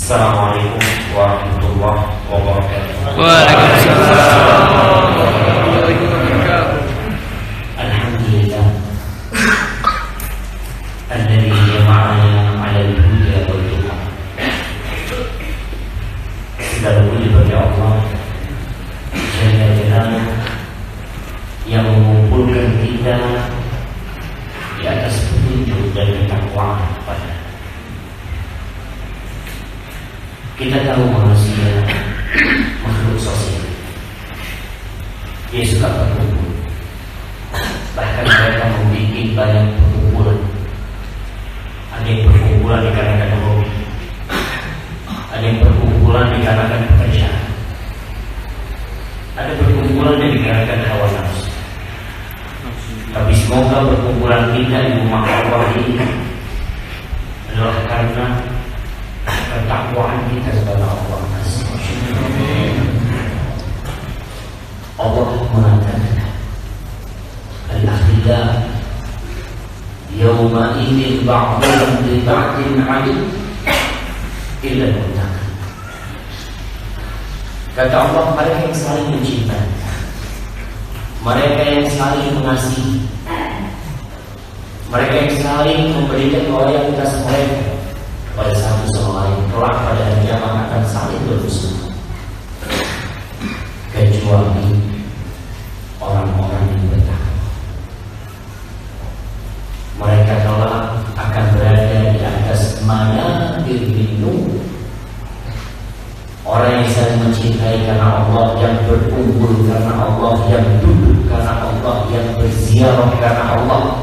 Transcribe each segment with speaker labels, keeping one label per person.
Speaker 1: Assalamualaikum warahmatullahi wabarakatuh.
Speaker 2: Waalaikumsalam warahmatullahi wabarakatuh.
Speaker 1: Alhamdulillah alladzi jama'ana 'ala al-huda wal tuqa. Segala puji bagi Allah Jalla Jalaluhu yang mengumpulkan kita di atas petunjuk dan ketakwaan kepada. Kita tahu manusia makhluk sosial. Dia suka berkumpul. Bahkan mereka membuat banyak perkumpulan. Ada yang perkumpulan dikarenakan hobi, ada yang perkumpulan dikarenakan pekerjaan, ada perkumpulan yang dikarenakan hawa nafsu. Tapi semoga perkumpulan kita di rumah Allah ini adalah karena ketakwaan kita kepada Allah. Allah mengatakan al-akhila yawma idzin ba'dhum li ba'din 'alim illa al-muttaqin. Kata Allah, mereka yang saling mencintai, mereka yang saling mengasihi, mereka yang saling memberikan loyalitas mereka pada satu sama lain, kelak pada hari kiamat akan saling bermusuhan. Kecuali orang-orang yang bertakwa, mereka kelak akan berada di atas manabir min nur. Orang yang saling mencintai karena Allah, yang berkumpul karena Allah, yang duduk karena Allah, yang berziarah karena Allah,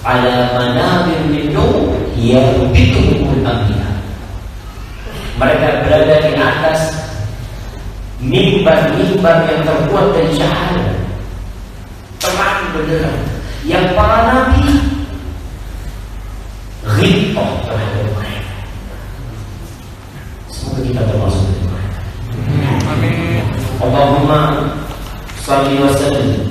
Speaker 1: ala manabir min nur yarbituhumul anbiya. Mereka berada di atas mimbar-mimbar yang terbuat dari cahaya, terang benderang, yang para nabi ghibah terhadap mereka. Semoga kita termasuk dari mereka.
Speaker 2: Amin.
Speaker 1: Allahumma salli wa sallim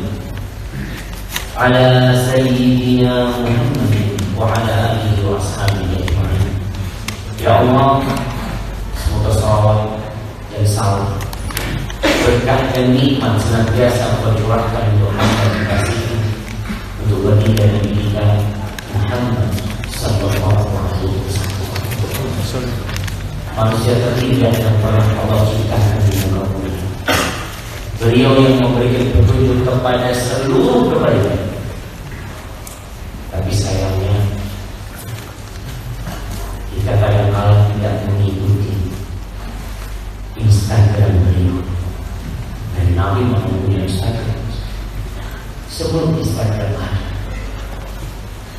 Speaker 1: ala sayyidina Muhammad wa ala alihi wa ashabihi ajma'in. Ya Allah, semoga salawat dan salam, berkah dan nikmat senantiasa tercurahkan untuk hamba dikasihi, untuk baginda Nabi kita Muhammad sallallahu alaihi wasallam, manusia terindah yang pernah Allah ciptakan di muka bumi. Beliau yang memberikan petunjuk kepada seluruh kebaikan. Tapi sayangnya kita kadang-kadang tidak mengikuti Instagram beliau. Dan Nabi punya Instagram. Sebelum Instagram ada,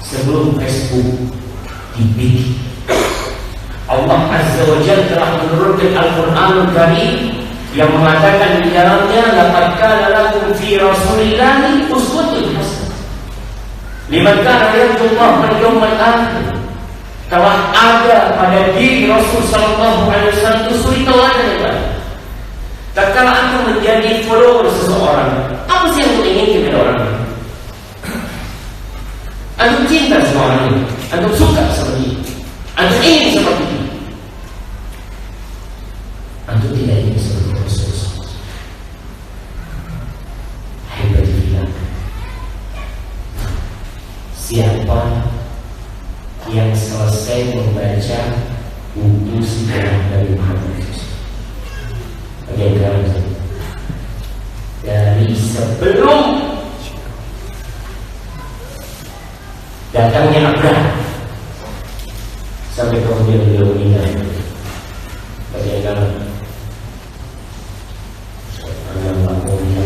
Speaker 1: sebelum Facebook dibikin, Allah Azza wa Jalla telah menurunkan Al-Qur'anul Karim yang mengatakan di dalamnya, laqad kana lakum fi Rasulillahi uswatun hasanah liman kana yarjullaha wal yawmal akhir. Telah ada pada diri Rasul sallallahu alaihi wasallam suri teladan yang baik. Tatkala antum menjadi follower seseorang, apa sih yang menginginkan dari orang itu? Antum cinta sama orang itu, antum suka sama dia, antum ingin seperti itu. Antum tidak ingin seperti Rasul. Alhamdulillah. Siapa yang selesai membaca buku sejarah dari Muhammad dari sebelum datangnya Abraham sampai kemudian beliau meninggal, bagaimana anda melakukannya?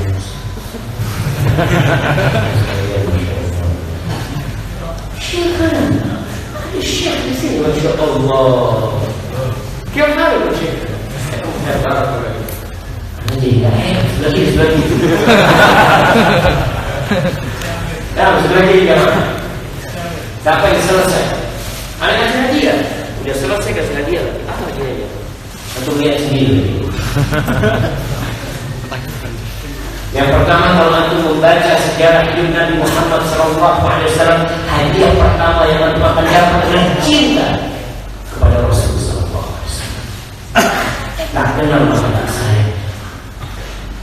Speaker 1: Syekh di sini, masya Allah. Gimana Syekh? Sebelah kiri. Nah, sebelah kiri kan? Siapa yang selesai? Anak kasih hadiah. Udah selesai kasih hadiah. Apa hadiahnya? Untuk lihat sendiri. Yang pertama, kalau antum membaca sejarah hidup Nabi Muhammad SAW, hadiah pertama yang antum akan dapat adalah cinta kepada Rasulullah SAW. kenal maka tak sayang.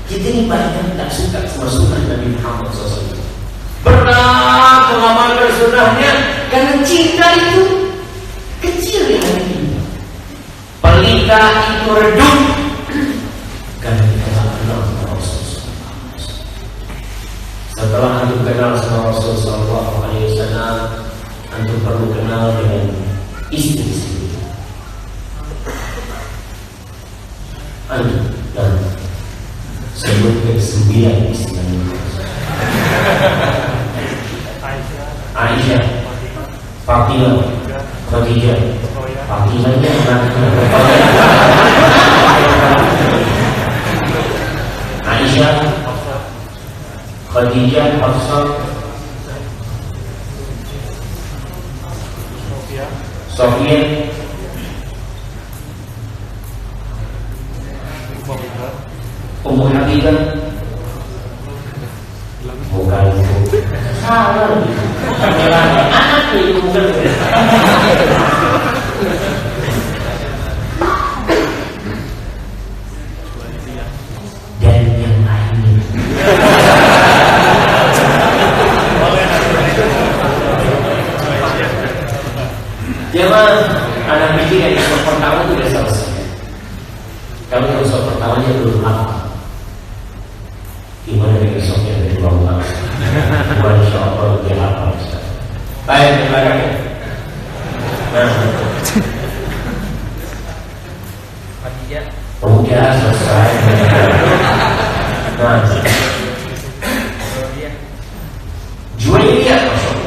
Speaker 1: Kita ini banyak tak suka sama sunnah Nabi Muhammad SAW. Berat mengamalkan sunnahnya karena cinta itu kecil di hati kita. Pelita itu redup karena kita tak kenal sama Rasulullah. Setelah antum kenal sama Rasulullah SAW, antum perlu kenal dengan istri-istri antum dan sebutkan 9 istri Nabi. Aisyah, Fatimah, Khadijah, Fatimahnya Aisyah, Khadijah, Hafsah, Sofia, Ummu Habibah, bukan itu, salah gitu. Anak itu bukan. Dan yang lainnya. Jangan anak pikir yang episode pertama itu sudah selesai. Kalau episode pertamanya belum apa, gimana episode yang kedua ulang? Bukan insya Allah dia apa? Baik, terima kasih. Udah selesai. Nah, Juwairiyah, masya Allah.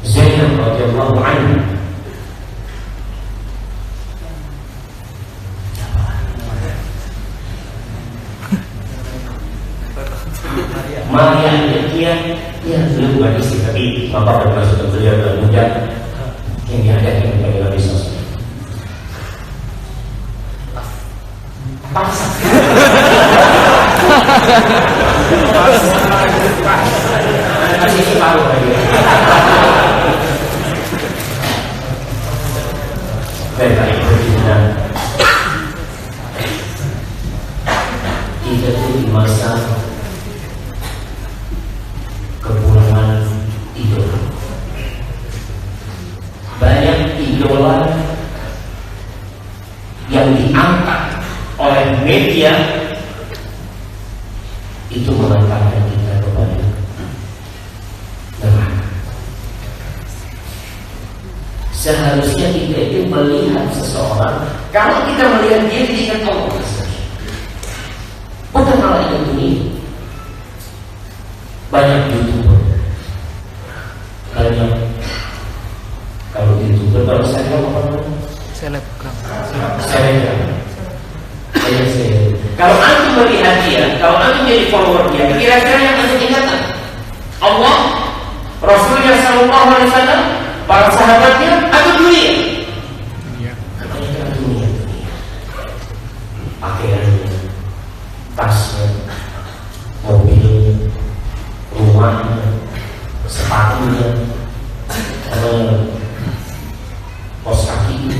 Speaker 1: Zainab radhiyallahu anha. Maria dia beliau bukan istri tapi bapak dan maksud beliau dan muda yang dihadapi kepada Nabi SAW. Pas. Masih separuh lagi. Baik, berkenan. Kita tuh di masa kekurangan idola. Banyak idola yang diangkat oleh media itu mengantarkan kita kepada neraka. Seharusnya kita itu melihat seseorang, kalau kita melihat dia diingat Allah, bukan malah ingat dunia. Banyak YouTuber, banyak kalau YouTuber kalau saya apa?
Speaker 2: Selebgram.
Speaker 1: Kalau antum melihat dia, kalau antum jadi follower dia, kira-kira yang antum ingatkan Allah, Rasulullah SAW, para sahabatnya, atau dunia? Dunia. Pakaiannya, tasnya, mobilnya, rumahnya, sepatunya, kos kakinya.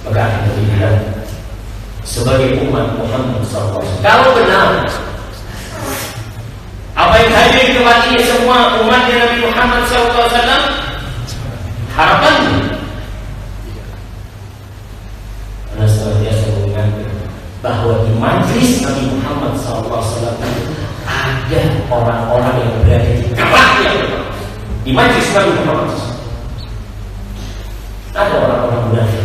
Speaker 1: Maka akan dibilang sebagai umat Muhammad SAW, kalau benar apa yang hadir di tempat ini semua umatnya Nabi Muhammad SAW, harapannya karena senantiasa mengingatkan bahwa di majlis Nabi Muhammad SAW ada orang-orang yang berada di tengahnya. Di majlis Nabi Muhammad SAW ada orang-orang munafik.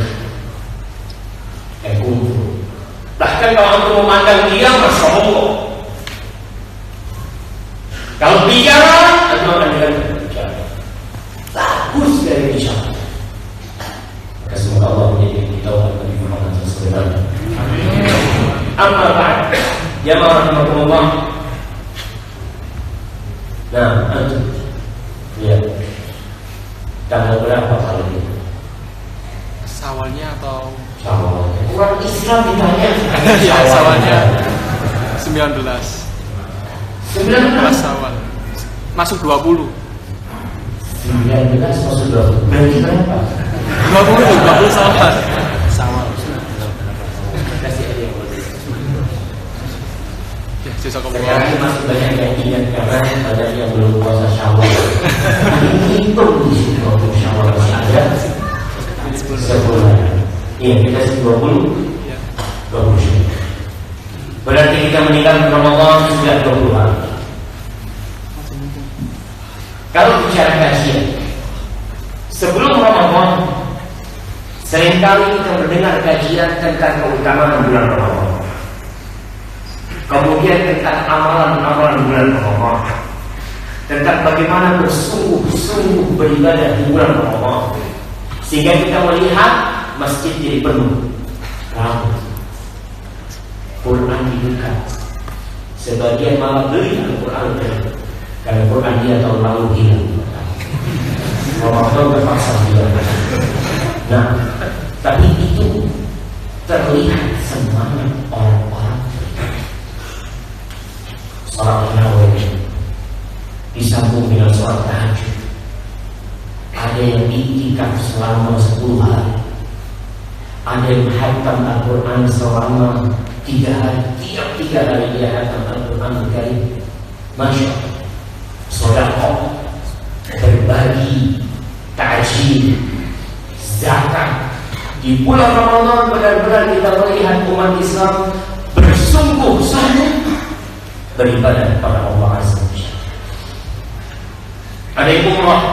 Speaker 1: Bahkan kalau antum memandang dia, masya Allah. Kalau bicara, antum akan bicara bagus dari bicara. Maka semoga Allah menjadi kita Nabi Muhammad SAW. Amma ba'd, jamaah rahimakumullah. Nah, antum lihat tanggal berapa kali ini?
Speaker 2: Sawalnya atau
Speaker 1: Syawal. Orang Islam ditanya.
Speaker 2: ya, sawalnya 19
Speaker 1: 19
Speaker 2: Sawal. Masuk 20.
Speaker 1: 19 masuk 20. Berarti berapa?
Speaker 2: 20 sawal. Sawal.
Speaker 1: Kasih aja yang boleh.
Speaker 2: Ya, sisa
Speaker 1: Sekarang masih banyak yang ingat karena banyak yang belum puasa Syawal. Hitung di sini waktu Syawal masih ada 10. Iya, kita 20. 20. Berarti kita meninggal Ramadan sudah 20 hari. Kalau bicara kajian, sebelum Ramadan, seringkali kita mendengar kajian tentang keutamaan bulan Ramadan. Kemudian tentang amalan-amalan bulan Ramadan, tentang bagaimana bersungguh-sungguh beribadah di bulan Ramadan, sehingga kita melihat masjid jadi penuh, ramai, Quran dibuka, sebagian malah beli Al-Quran karena Quran dia tahun lalu hilang. Ramadan terpaksa hilang. Nah, tapi itu terlihat semuanya orang-orang sholat tarawih disambung dengan sholat tahajud. Ada yang iktikaf selama 10 hari. Ada yang khatam Al-Quran selama 3 hari. Tiap 3 hari dia khatam Al-Quran Karim. Masya Allah. Sedekah, berbagi, takjil, zakat. Di bulan Ramadan benar-benar kita melihat umat Islam bersungguh-sungguh beribadah kepada Allah Azza wa Jalla. Ada yang umrah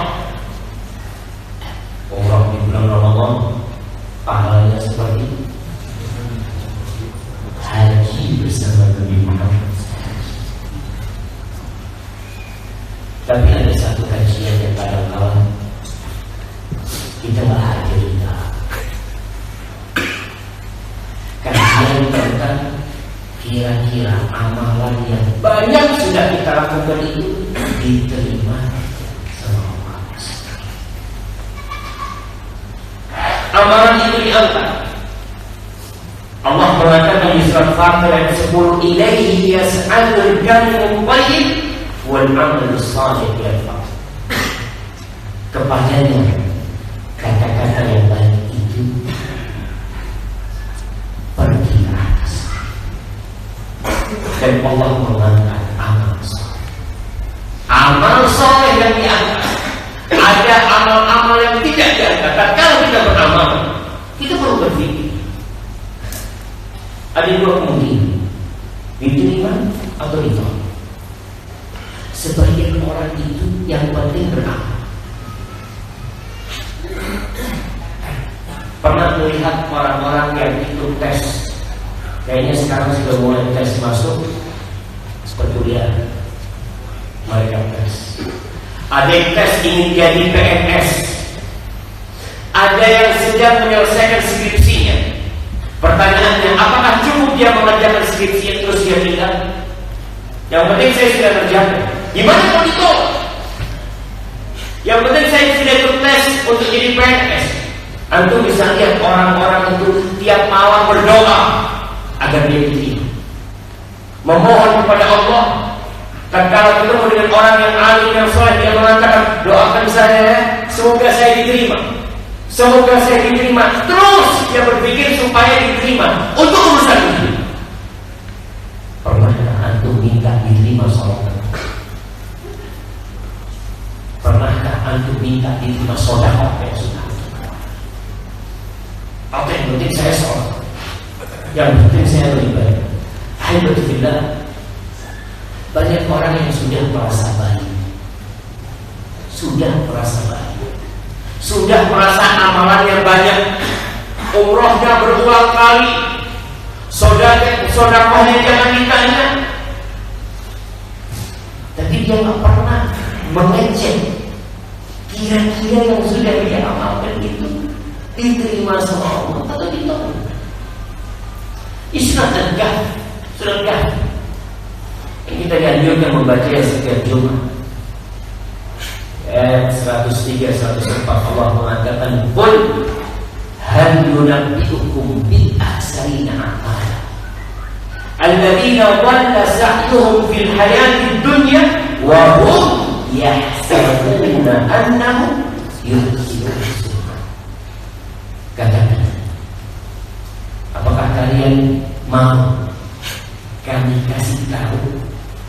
Speaker 1: di bulan Ramadan, pahalanya seperti haji bersama Nabi Muhammad. Tapi ada satu kajian yang kadang-kadang kita nggak hadir. Kajian tentang kira-kira amalan yang banyak sudah kita lakukan itu diterima sama Allah. Amalan itu diangkat. Allah mengatakan di surat Fatir ayat 10, "Ilaihi yas'alul kalimul thayyib wal 'amalus shalih yarfa'." Kepadanya kata-kata yang baik itu pergi ke atas, dan Allah mengangkat amal saleh. Amal saleh yang diangkat. Ada amal-amal yang tidak diangkat. Kalau kita beramal, kita perlu berpikir. Ada 2 kemungkinan, diterima atau ditolak. Sebagian orang itu yang penting beramal. Pernah melihat orang-orang yang ikut tes, kayaknya sekarang sudah mulai tes masuk perkuliahan, mereka tes. Ada yang tes ingin jadi PNS, ada yang sedang menyelesaikan skripsinya. Pertanyaannya, apakah cukup dia mengerjakan skripsinya terus dia tinggal? Yang penting saya sudah kerjakan. Gimana mau ditolak? Yang penting saya sudah ikut tes untuk jadi PNS. Antum bisa lihat orang-orang itu tiap malam berdoa agar dia diterima, memohon kepada Allah. Tatkala ketemu dengan orang yang alim yang soleh, dia mengatakan, doakan saya ya, semoga saya diterima, semoga saya diterima. Terus dia berpikir supaya diterima untuk urusan ini. Pernahkah antum minta diterima sholat? Pernahkah antum minta diterima sedekah yang sudah? Apa yang penting saya sholat, yang penting saya beribadah. Alhamdulillah, banyak orang yang sudah merasa baik, sudah merasa amalannya banyak, umrohnya berulang kali, sedekahnya jangan ditanya, tapi dia nggak pernah mengecek kira-kira yang sudah dia amalkan itu diterima sama Allah atau ditolak. Islam sudah kita dianjurkan membaca setiap Jumat. Ayat 103, 104 Allah mengatakan, "Qul hal yunabbi'ukum bil akhsarina a'mala alladziina dhalla sa'yuhum fil hayatid dunya wa hum yahsabuna yadhunnuna annahum yuhsinun. Katakan, apakah kalian mau kami kasih tahu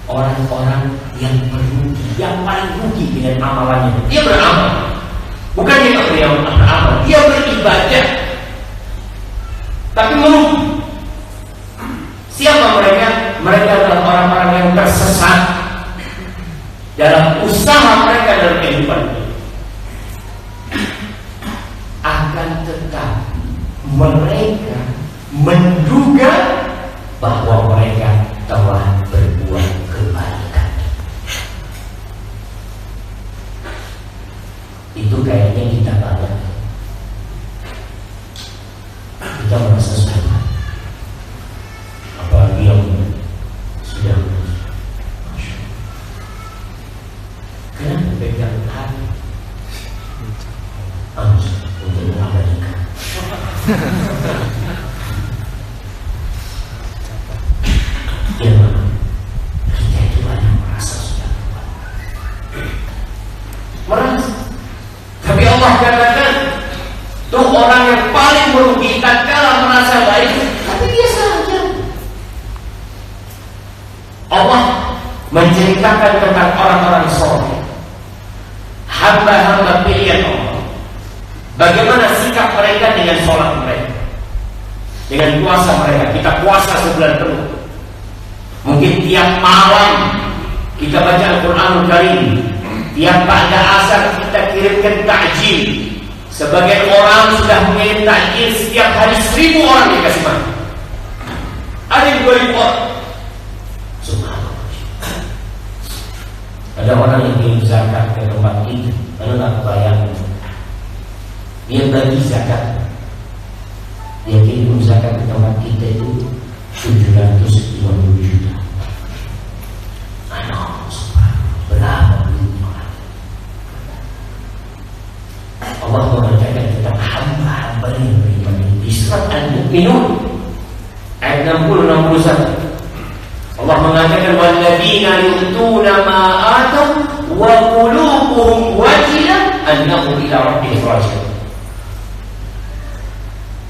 Speaker 1: orang-orang yang merugi, yang paling rugi dengan amalannya? Dia beramal, bukan dia beramal, dia beribadah, tapi merugi. Siapa mereka? Mereka adalah orang-orang yang tersesat dalam usaha mereka dalam kehidupan ini. Akan tetapi mereka menduga bahwa mereka telah berbuat kebaikan. Itu kayaknya kita banyak. Kita merasa salah. Apalagi yang sudah kenapa pegang hati untuk mengabadikan. Ya, kita itu banyak merasa sudah merasa. Tapi Allah katakan, tuh orang yang paling merugi tatkala merasa baik, tapi biasa saja. Allah menceritakan tentang orang-orang soleh, hamba-hamba pilihan Allah. Bagaimana sikap mereka dengan sholat mereka, dengan puasa mereka. Kita puasa sebulan penuh. Mungkin tiap malam kita baca Al-Quranul Karim. Tiap pada asar kita kirimkan takjil. Sebagian orang sudah mengirim takjil setiap hari 1.000 orang dikasih makan. Ada yang 2.000 orang. Ada orang yang kirim zakat ke tempat itu, lalu tak bayangkan dia bagi zakat, dia kirim zakat ke tempat kita itu 720 juta. Berapa duitnya? Allah mengatakan tentang hamba-hamba yang beriman di surat Al-Mu'minun ayat 60-61. Allah mengatakan walladzina yu'tuna ma ataw wa qulubuhum wajilah annahum ila rabbihim raji'un.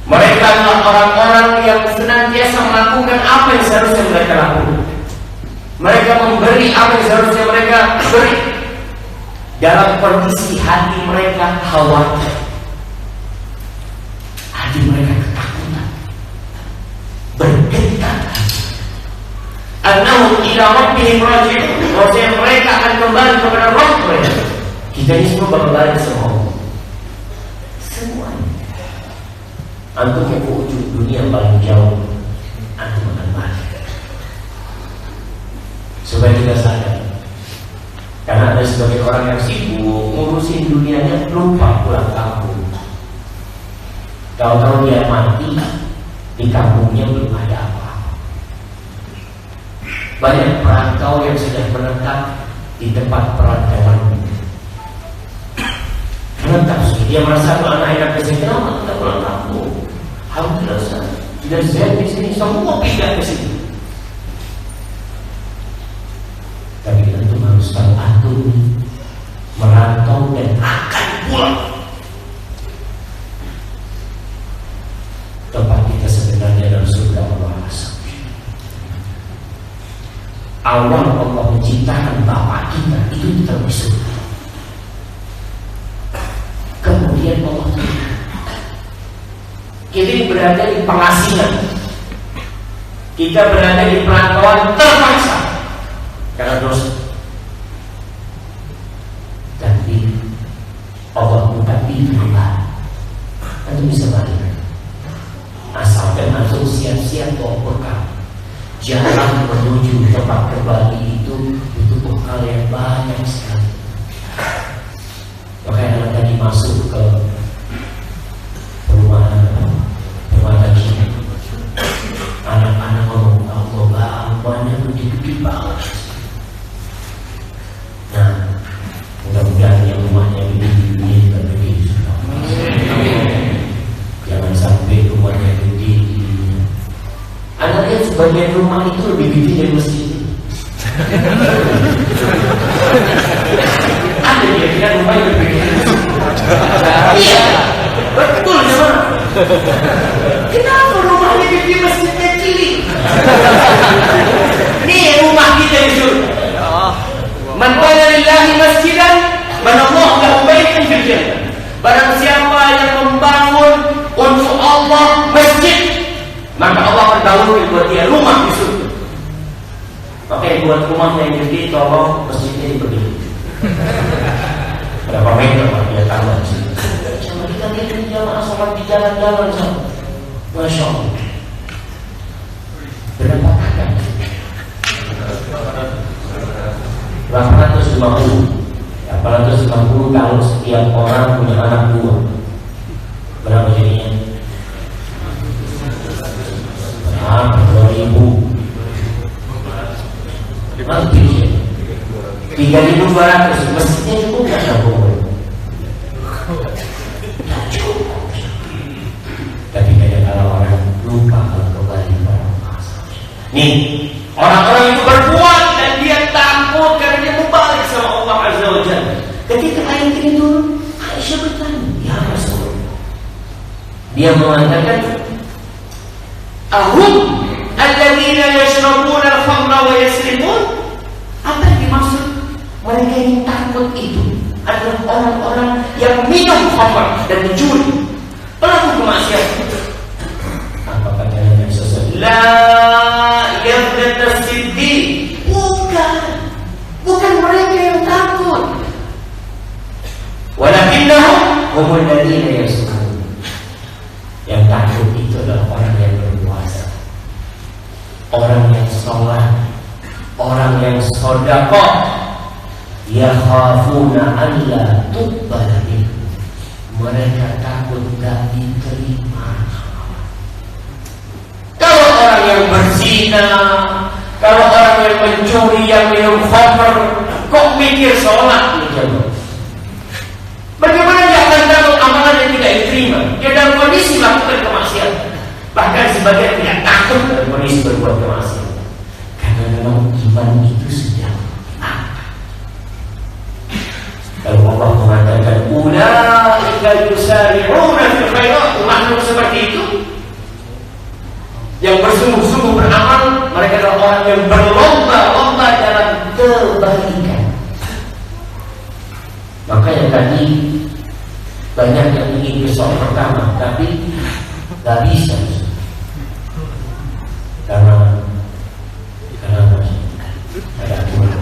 Speaker 1: Mereka adalah orang-orang yang senantiasa melakukan apa yang seharusnya mereka lakukan. Mereka memberi apa yang seharusnya mereka beri. Dalam kondisi hati mereka khawatir, hati mereka ketakutan, bergetar. Annahum ila rabbihim raji'un. Maksudnya mereka akan kembali kepada Rabb mereka. Kita ini semua kembali ke Allah. Semuanya. Antum yang ke ujung dunia paling jauh, antum akan balik. Supaya kita sadar. Karena ada sebagian orang yang sibuk ngurusin dunianya, lupa pulang kampung. Tahu-tahu dia mati, di kampungnya belum ada apa-apa. Banyak perantau yang sudah menetap di tempat perantauan. Menetap sih, dia merasa anak-anak kesini, kita pulang kampung. Alhamdulillah, sudah saya di sini, semua pindah ke sini. Tapi kita tuh harus tahu antum merantau dan akan pulang. Tempat kita sebenarnya dalam surga Allah. Awal Allah menciptakan bapak kita itu ditaruh di surga. Kemudian Allah kita berada di pengasingan, kita berada di perantauan terpaksa karena dosa. Tapi Allah buka pintu kembali, nanti bisa balik. Asalkan langsung siap-siap bawa bekal. Jalan menuju tempat kembali itu butuh bekal yang banyak sekali. Makanya anak tadi masuk ke perumahan tadi, anak-anak ngomong Allah banyak gede-gede banget. Nah, mudah-mudahan yang rumahnya gede-gede juga begitu. Jangan sampai rumahnya gede. Anda lihat sebagian rumah itu lebih gede dari masjid. ada dia rumahnya berbeda. Iya, betul sama. Kenapa rumahnya di masjidnya cilik? Nih rumah kita itu. Man bana lillahi masjidan, banallahu lahu baitan fil jannah. Barang siapa yang membangun untuk Allah masjid, maka Allah akan bangun buat dia rumah di surga. Makanya buat rumah yang gede, tolong masjidnya diberi. Berapa meter Pak dia tambah di sini. Cuma kita lihat jamaah sholat di jalan-jalan sama. Masya Allah. Berapa kakak? 850. 850 kalau setiap orang punya anak 2. Berapa jadinya? Nah, 2000. Nanti 3.200. Masjidnya cukup nggak cukup? Cukup. Tapi kadang-kadang orang lupa kalau kembali pada Allah. Nih, orang-orang itu berbuat dan dia takut karena dia membalik sama Allah Azza wa Jalla. Ketika ayat ini turun, Aisyah bertanya, ya Rasulullah. Dia mengatakan, ahum alladzina yashrabuna al-khamra wa yasrifun. Apa yang dimaksud? Mereka yang takut itu adalah orang-orang yang minum khamr dan mencuri, pelaku kemaksiatan. Apa kata Nabi SAW? La yabdat as-siddiq. Bukan mereka yang takut. Walakinnahum humul ladzina yasrun. Yang takut itu adalah orang yang berpuasa, orang yang sholat, orang yang sedekah. Yakhafuna alla tuqbala minhum. Mereka takut tak diterima. Kalau orang yang berzina, kalau orang yang mencuri, yang minum khamr, kok mikir sholat nih? Bagaimana dia akan tahu amalan yang tidak diterima? Dia dalam kondisi melakukan kemaksiatan. Bahkan sebagian tidak takut dalam kondisi berbuat kemaksiatan. Karena memang iman itu sedang ada. Kalau Allah mengatakan ulaika yusari'una fil khairat, makhluk seperti itu yang bersungguh-sungguh beramal, mereka adalah orang yang berlomba-lomba dalam kebaikan. Makanya tadi banyak yang ingin besok pertama, tapi gak bisa. Karena ada aturan.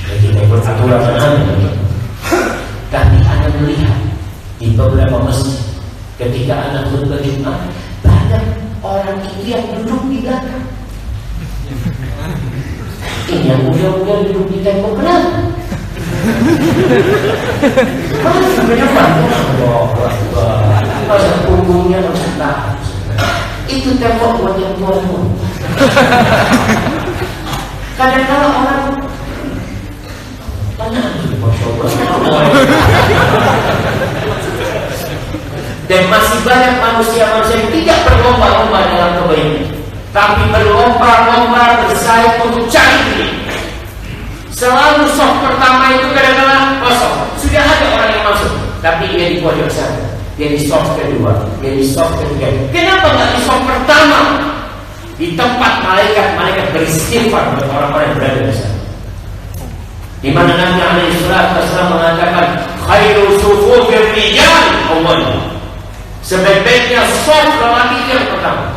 Speaker 1: Jadi kita ikut aturan mana? Tapi Anda melihat di beberapa masjid ketika Anda khutbah Jumat, banyak orang itu yang duduk di belakang. Ini yang muda-muda duduk di tembok kenapa? Masa sebenarnya masa punggungnya harus tahan. Itu tembok buat yang tua-tua. Kadang-kadang orang dan masih banyak manusia-manusia yang tidak berlomba-lomba dalam kebaikan, tapi berlomba-lomba bersaing untuk cari diri. Selalu soft pertama itu kadang-kadang kosong. Sudah ada orang yang masuk, tapi dia di pojok sana, dia di soft kedua, dia di soft ketiga. Kenapa nggak di soft pertama? Di tempat malaikat beristighfar buat orang-orang yang berada di sana. Di mana Nabi alaihi salatu wasallam mengatakan khairu sufufir rijal awwal. Sebaik-baiknya soft lelaki yang pertama.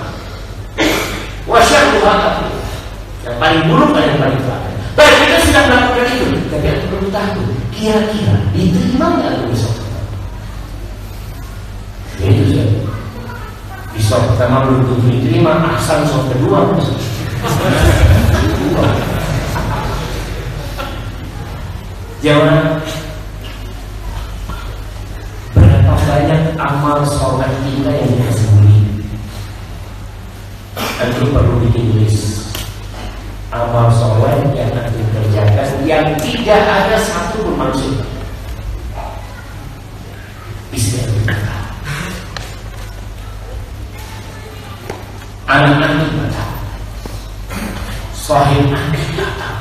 Speaker 1: Wa syarruha yang paling buruk dan yang paling belakang. Baik, kita sudah melakukan itu, tapi kita perlu tahu kira-kira diterima nggak di soft pertama? Itu saja. Di soft pertama belum tentu diterima, asal soft kedua. Jangan berapa banyak amal sholat kita yang tersembunyi. Itu perlu ditulis. Amal sholat yang nanti kerjakan yang tidak ada satu pun manusia. Bismillah. Anak-anak kita tahu, sahib kita tahu.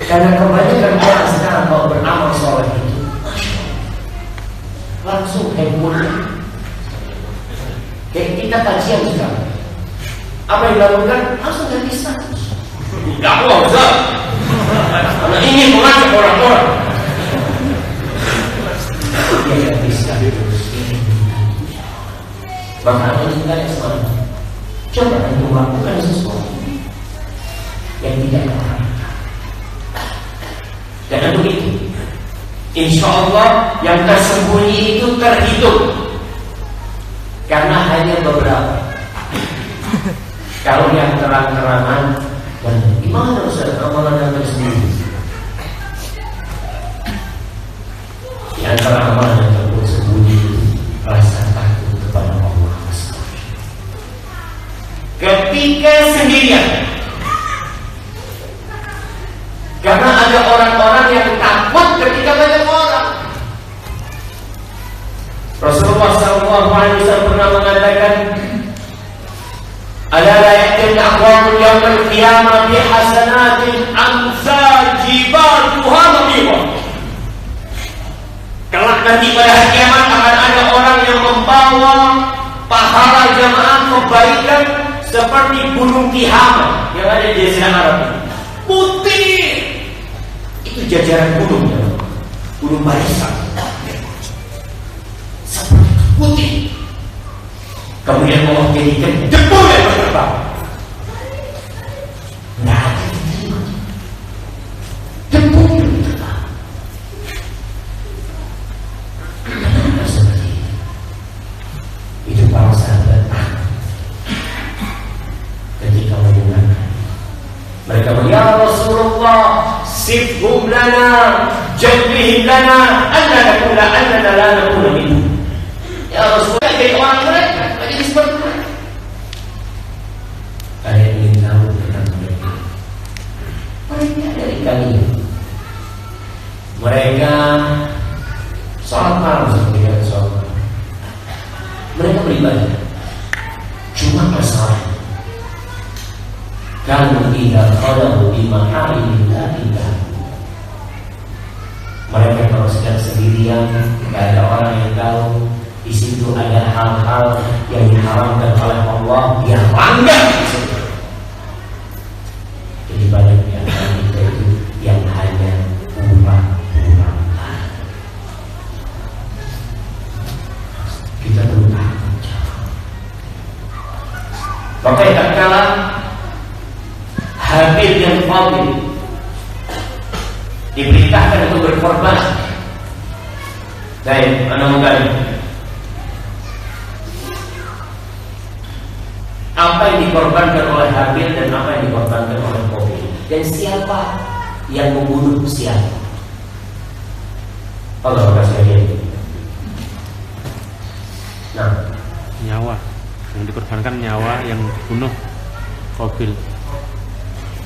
Speaker 1: Karena kebanyakan orang sekarang mau beramal soleh itu langsung heboh. Kayak kita kajian sekarang, apa yang dilakukan langsung ganti status. Tidak usah. Karena ingin mengajak orang-orang. Dia ganti status. Maka ada juga yang selalu coba untuk melakukan sesuatu yang tidak terang. Dan untuk itu, insya Allah yang tersembunyi itu terhitung. Karena hanya beberapa. Kalau yang terang-terangan, dan gimana Ustaz amalan yang tersembunyi? Di antara amalan yang tersembunyi itu rasa takut kepada Allah. Ketika sendirian. Karena ada orang-orang yang takut ketika banyak orang. Rasulullah SAW pernah mengatakan, "Ala la ya'tina aqwamul yawmal qiyamah bi hasanatin amsal jibaluha nabiyah." Kelak nanti pada hari kiamat akan ada orang yang membawa pahala jamaah kebaikan seperti gunung Tihamah yang ada di Jazirah Arab. Putih. Itu jajaran gunungnya, gunung barisan seperti putih. Kemudian Allah jadikan debu yang berterbang. Tidak ada yang terima. Debu yang berterbang. Kenapa seperti itu? Itu para sahabat ketika mendengarkan, mereka berkata, "Ya Rasulullah, sifhum lana, jadlihim lana, annana la nakuna minhum." Ya Rasulullah, jadi orang mereka, jadi seperti mereka. Kalian ingin tahu tentang mereka? Mereka dari kalian. Mereka sholat malam seperti yang sholat malam. Mereka beribadah. Cuma masalah kamu tidak tahu di maharimillah indah. Mereka kalau sedang sendirian, tidak ada orang yang tahu. Di situ ada hal-hal yang diharamkan oleh Allah yang langgar. Jadi banyak yang kita itu yang hanya pura-pura. Kita belum tahu. Pakai tak kalah Habil dan Qabil diperintahkan untuk berkorban. Baik, mana menggali? Apa yang dikorbankan oleh Habil dan apa yang dikorbankan oleh Qabil? Dan siapa yang membunuh siapa? Allah kasih dia. Nah,
Speaker 2: nyawa yang dikorbankan, nyawa yang dibunuh Qabil.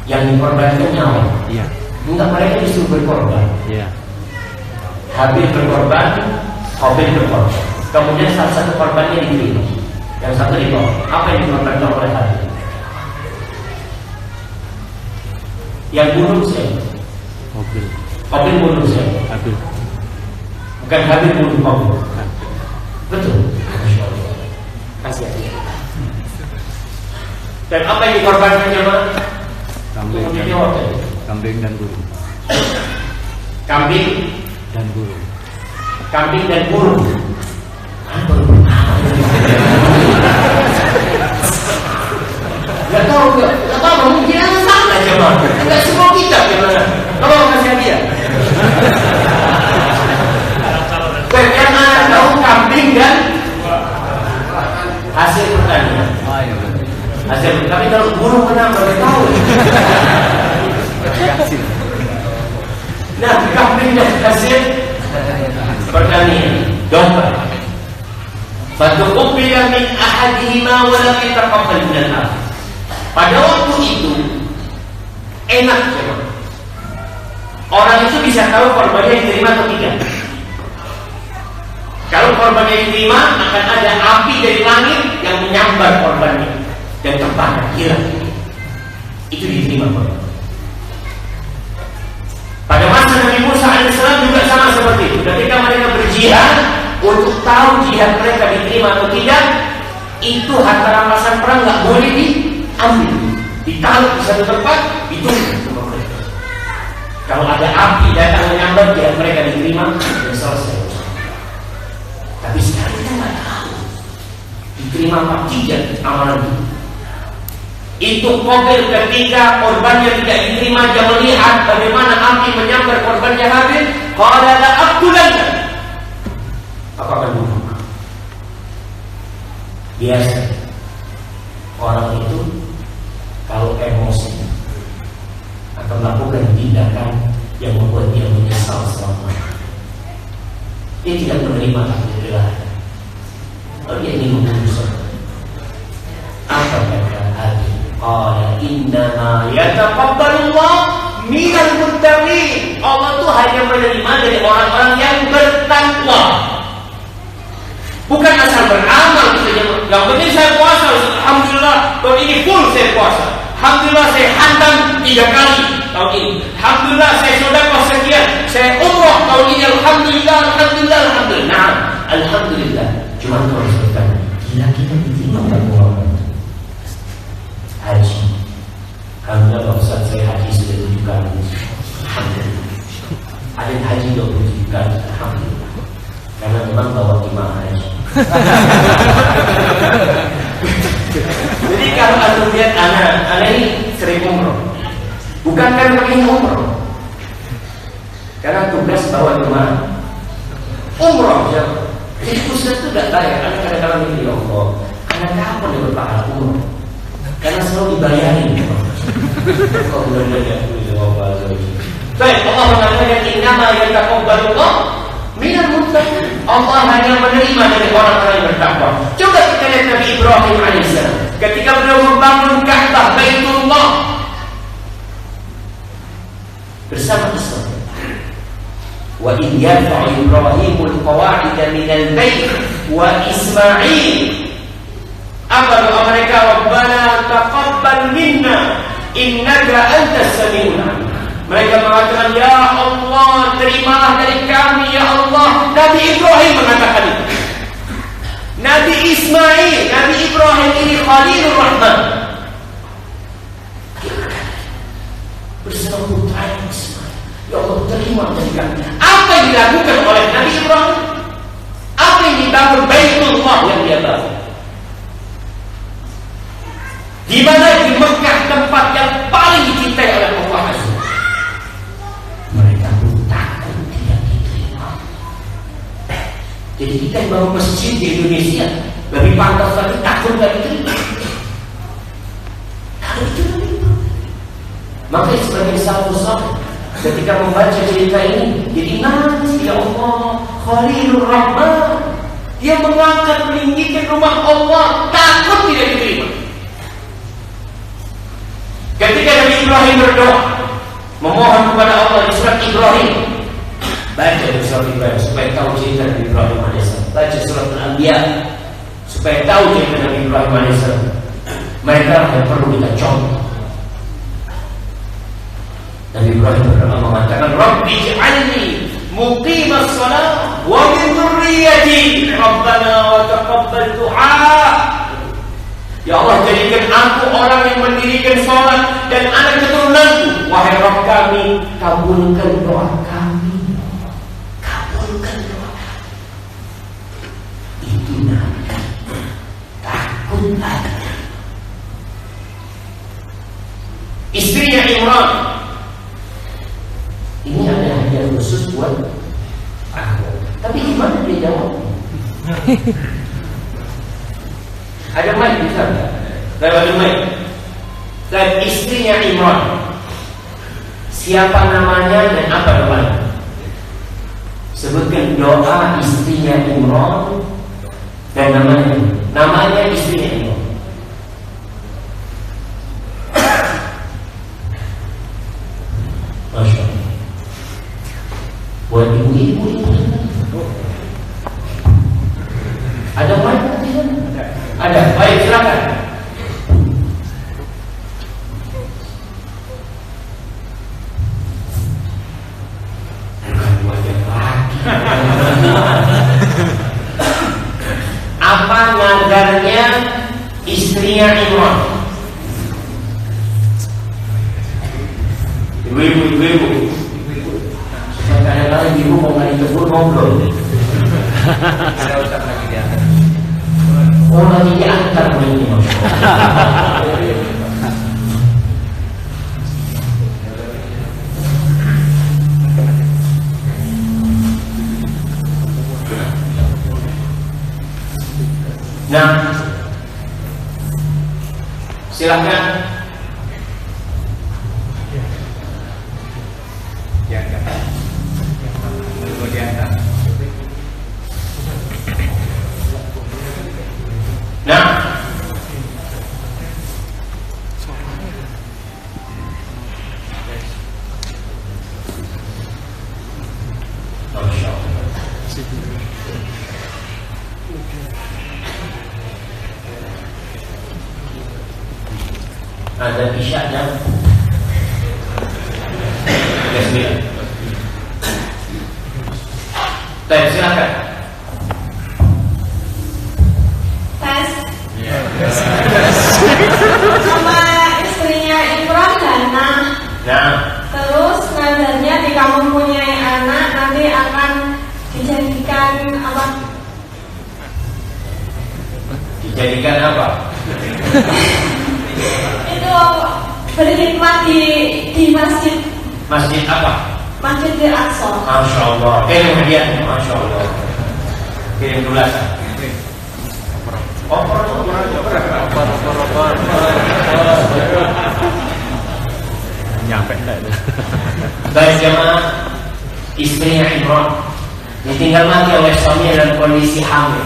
Speaker 1: Yang dikorbankan nyawa.
Speaker 2: Iya.
Speaker 1: Enggak, mereka disuruh berkorban.
Speaker 2: Iya.
Speaker 1: Habil berkorban, Qabil berkorban. Kemudian salah satu korbannya diterima, yang satu ditolak. Apa yang dikorbankan oleh Habil? Yang bunuh siapa?
Speaker 2: Qabil.
Speaker 1: Qabil bunuh siapa?
Speaker 2: Habil.
Speaker 1: Bukan Habil bunuh Qabil.
Speaker 2: Habil.
Speaker 1: Betul. Masya Allah. Kasih aja. Dan apa yang dikorbankan nyawa?
Speaker 2: Kambing dan burung.
Speaker 1: Kambing
Speaker 2: dan burung.
Speaker 1: Kambing dan burung. Gak tahu mungkin sama aja mah. Enggak semua kita gimana? Kalau kasih hadiah. Yang mana tahu kambing dan hasil pertanian. Hasil, tapi kalau burung kenapa? Gak tahu. Nah, kambing dan hasil pertanian, domba. Fatuqbila min ahadihima wa lam yataqabbal min al-akhar. Pada waktu itu enak ya. Orang itu bisa tahu korbannya diterima atau tidak. Kalau korbannya diterima, akan ada api dari langit yang menyambar korbannya dan terbakar hilang. Itu diterima korban. jihad untuk tahu jihad mereka diterima atau tidak. Itu harta rampasan perang nggak boleh diambil, ditaruh di satu tempat, ditunggu sama mereka. Kalau ada api datang menyambar, jihad mereka diterima dan selesai. Tapi sekarang kita nggak tahu diterima apa tidak amalan itu. Itu Qabil ketika korbannya tidak diterima, dia melihat bagaimana api menyambar korbannya Habil. Qala la aqtulanna, aku akan bunuh. Biasa orang itu kalau emosi akan melakukan tindakan yang membuat dia menyesal selamanya. Dia tidak menerima takdir Ilahi. Kalau dia ingin membunuh, apa kata Habil? Qala innama yataqabbalullah minal muttaqin. Allah itu hanya menerima dari orang-orang yang bertakwa. Bukan asal beramal saja. Yang penting saya puasa, alhamdulillah tahun ini full saya puasa. Alhamdulillah saya hantam 3 kali tahun ini. Alhamdulillah saya sedekah sekian. Saya umrah tahun ini, alhamdulillah, alhamdulillah, alhamdulillah. Nah, alhamdulillah. Cuma kalau sebutkan, gila kita diterima Allah. Haji, alhamdulillah Ustaz, saya haji sudah 7 kali. Alhamdulillah. Ada haji 27 kali. Alhamdulillah. Karena memang bawa jemaah haji. Jadi kalau anda lihat anak ini sering umroh, bukan karena ingin umroh, karena tugas bawa jemaah umroh. Jadi Ustaz itu tidak layak. Anak kadang-kadang mikir, ya Allah, anak kapan dia berpahala umroh? Karena selalu dibayarin. Kok benar-benar ya Allah. Baik, Allah mengatakan innama yataqabbalullah minal muttaqin. Allah hanya menerima dari orang-orang yang bertakwa. Coba kita lihat Nabi Ibrahim alaihissalam ketika beliau membangun Ka'bah Baitullah bersama Ismail. Wa in yarfa'u Ibrahimul qawa'ida minal bait wa Ismail. Apa doa mereka? Rabbana taqabbal minna innaka antas samiul alim. Mereka mengatakan, ya Allah, terimalah dari kami ya Allah. Nabi Ibrahim mengatakan itu. Nabi Ismail, Nabi Ibrahim ini Khalilur Rahman. Bersama putra Ismail, ya Allah, terima dari kami. Apa yang dilakukan oleh Nabi Ibrahim? Apa yang dibangun Baitullah yang dia bangun? Di mana? Di Mekah, tempat yang paling dicintai oleh Allah Azza. Mereka pun takut tidak diterima. Jadi kita yang bangun masjid di Indonesia lebih pantas lagi takut tidak diterima. Kalau itu lebih. Makanya sebagai salafus saleh ketika membaca cerita ini, jadi nanti ya Allah, Khalilur Rahman, dia mengangkat meninggikan rumah Allah, takut tidak diterima. Ketika Nabi Ibrahim berdoa memohon kepada Allah di surat Ibrahim, baca di surat Ibrahim supaya tahu cerita Nabi Ibrahim alaihissalam. Baca surat Al-Anbiya supaya tahu cerita Nabi Ibrahim alaihissalam. Mereka yang perlu kita contoh. Nabi Ibrahim berdoa mengatakan, Rabbi ij'alni muqimas shalah wa min dzurriyyati Rabbana wa taqabbal du'a. Ya Allah, jadikan aku orang yang mendirikan sholat dan anak keturunanku. Wahai Rabb kami, kabulkan doa kami. Kabulkan doa kami. Itu namanya takut ada. Istrinya Imran, ini ada hadiah khusus buat aku. Tapi gimana dia jawab? Ada mic bisa tak? Ada mic. Dan istrinya Imran, siapa namanya dan apa doanya? Sebutkan doa istrinya Imran dan namanya. Namanya istrinya Imran. Masya Allah. Buat ibu-ibu. Ada mic? Ada, baik silakan. Bukan wajah lagi. nadarnya istrinya Imran. Ibu-ibu. Kadang-kadang ibu mau nggak ditegur ngobrol.
Speaker 3: Ada ustaz lagi dia.
Speaker 1: Oh lagi diantar ini. Nah, silakan.
Speaker 3: Diangkat. Tunggu diangkat.
Speaker 1: Nah, Masya Allah. Ada isya jam 9. Baik, silakan.
Speaker 4: Tes. Sama istrinya Imran Dana.
Speaker 1: Nah,
Speaker 4: Terus nadarnya jika mempunyai anak nanti akan dijadikan apa?
Speaker 1: dijadikan apa?
Speaker 4: Itu berkhidmat di masjid
Speaker 1: Masjid apa?
Speaker 4: Masjidil Aqsa.
Speaker 1: Masya Allah. Kirim hadiah. Masya Allah. Kirim dulasan.
Speaker 2: Nyampe enggak itu?
Speaker 1: Baik jemaah, istrinya Imran ditinggal mati oleh suami dalam kondisi hamil.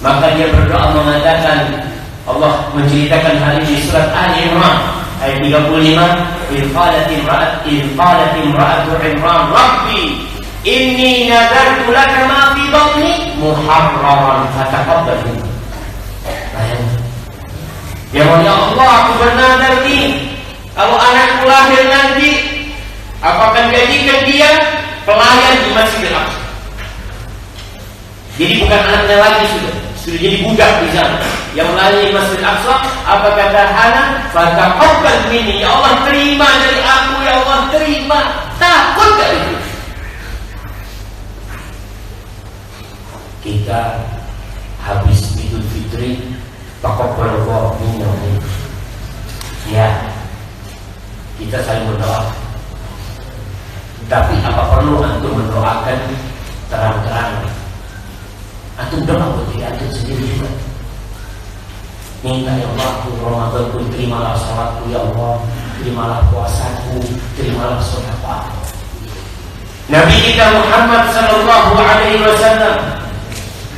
Speaker 1: Maka dia berdoa mengatakan, Allah menceritakan hal ini di surat Ali Imran ayat 35, "Idh qalat imra'atu Imran, Rabbi inni nadartu laka ma fi batni muharraran fataqabbal minni." Ya Allah, aku bernadar ini, kalau anakku lahir nanti, aku akan jadikan dia pelayan di Masjidil Aqsa. Jadi bukan anaknya lagi, sudah jadi budak di sana yang melayani Masjidil Aqsa. Apa kata Hana? Fataqabbal minni, ya Allah terima dari aku, ya Allah terima. Takut gak itu? Kita habis Idul Fitri, taqabbalallahu minna wa minkum. Ya, kita saling berdoa. Tapi apa perlu antum mendoakan terang-terangan? Antum doa buat diri antum sendiri juga. Minta ya Allah, aku Ramadanku terimalah salatku ya Allah, terimalah puasaku, terimalah sedekah. Nabi kita Muhammad sallallahu alaihi wasallam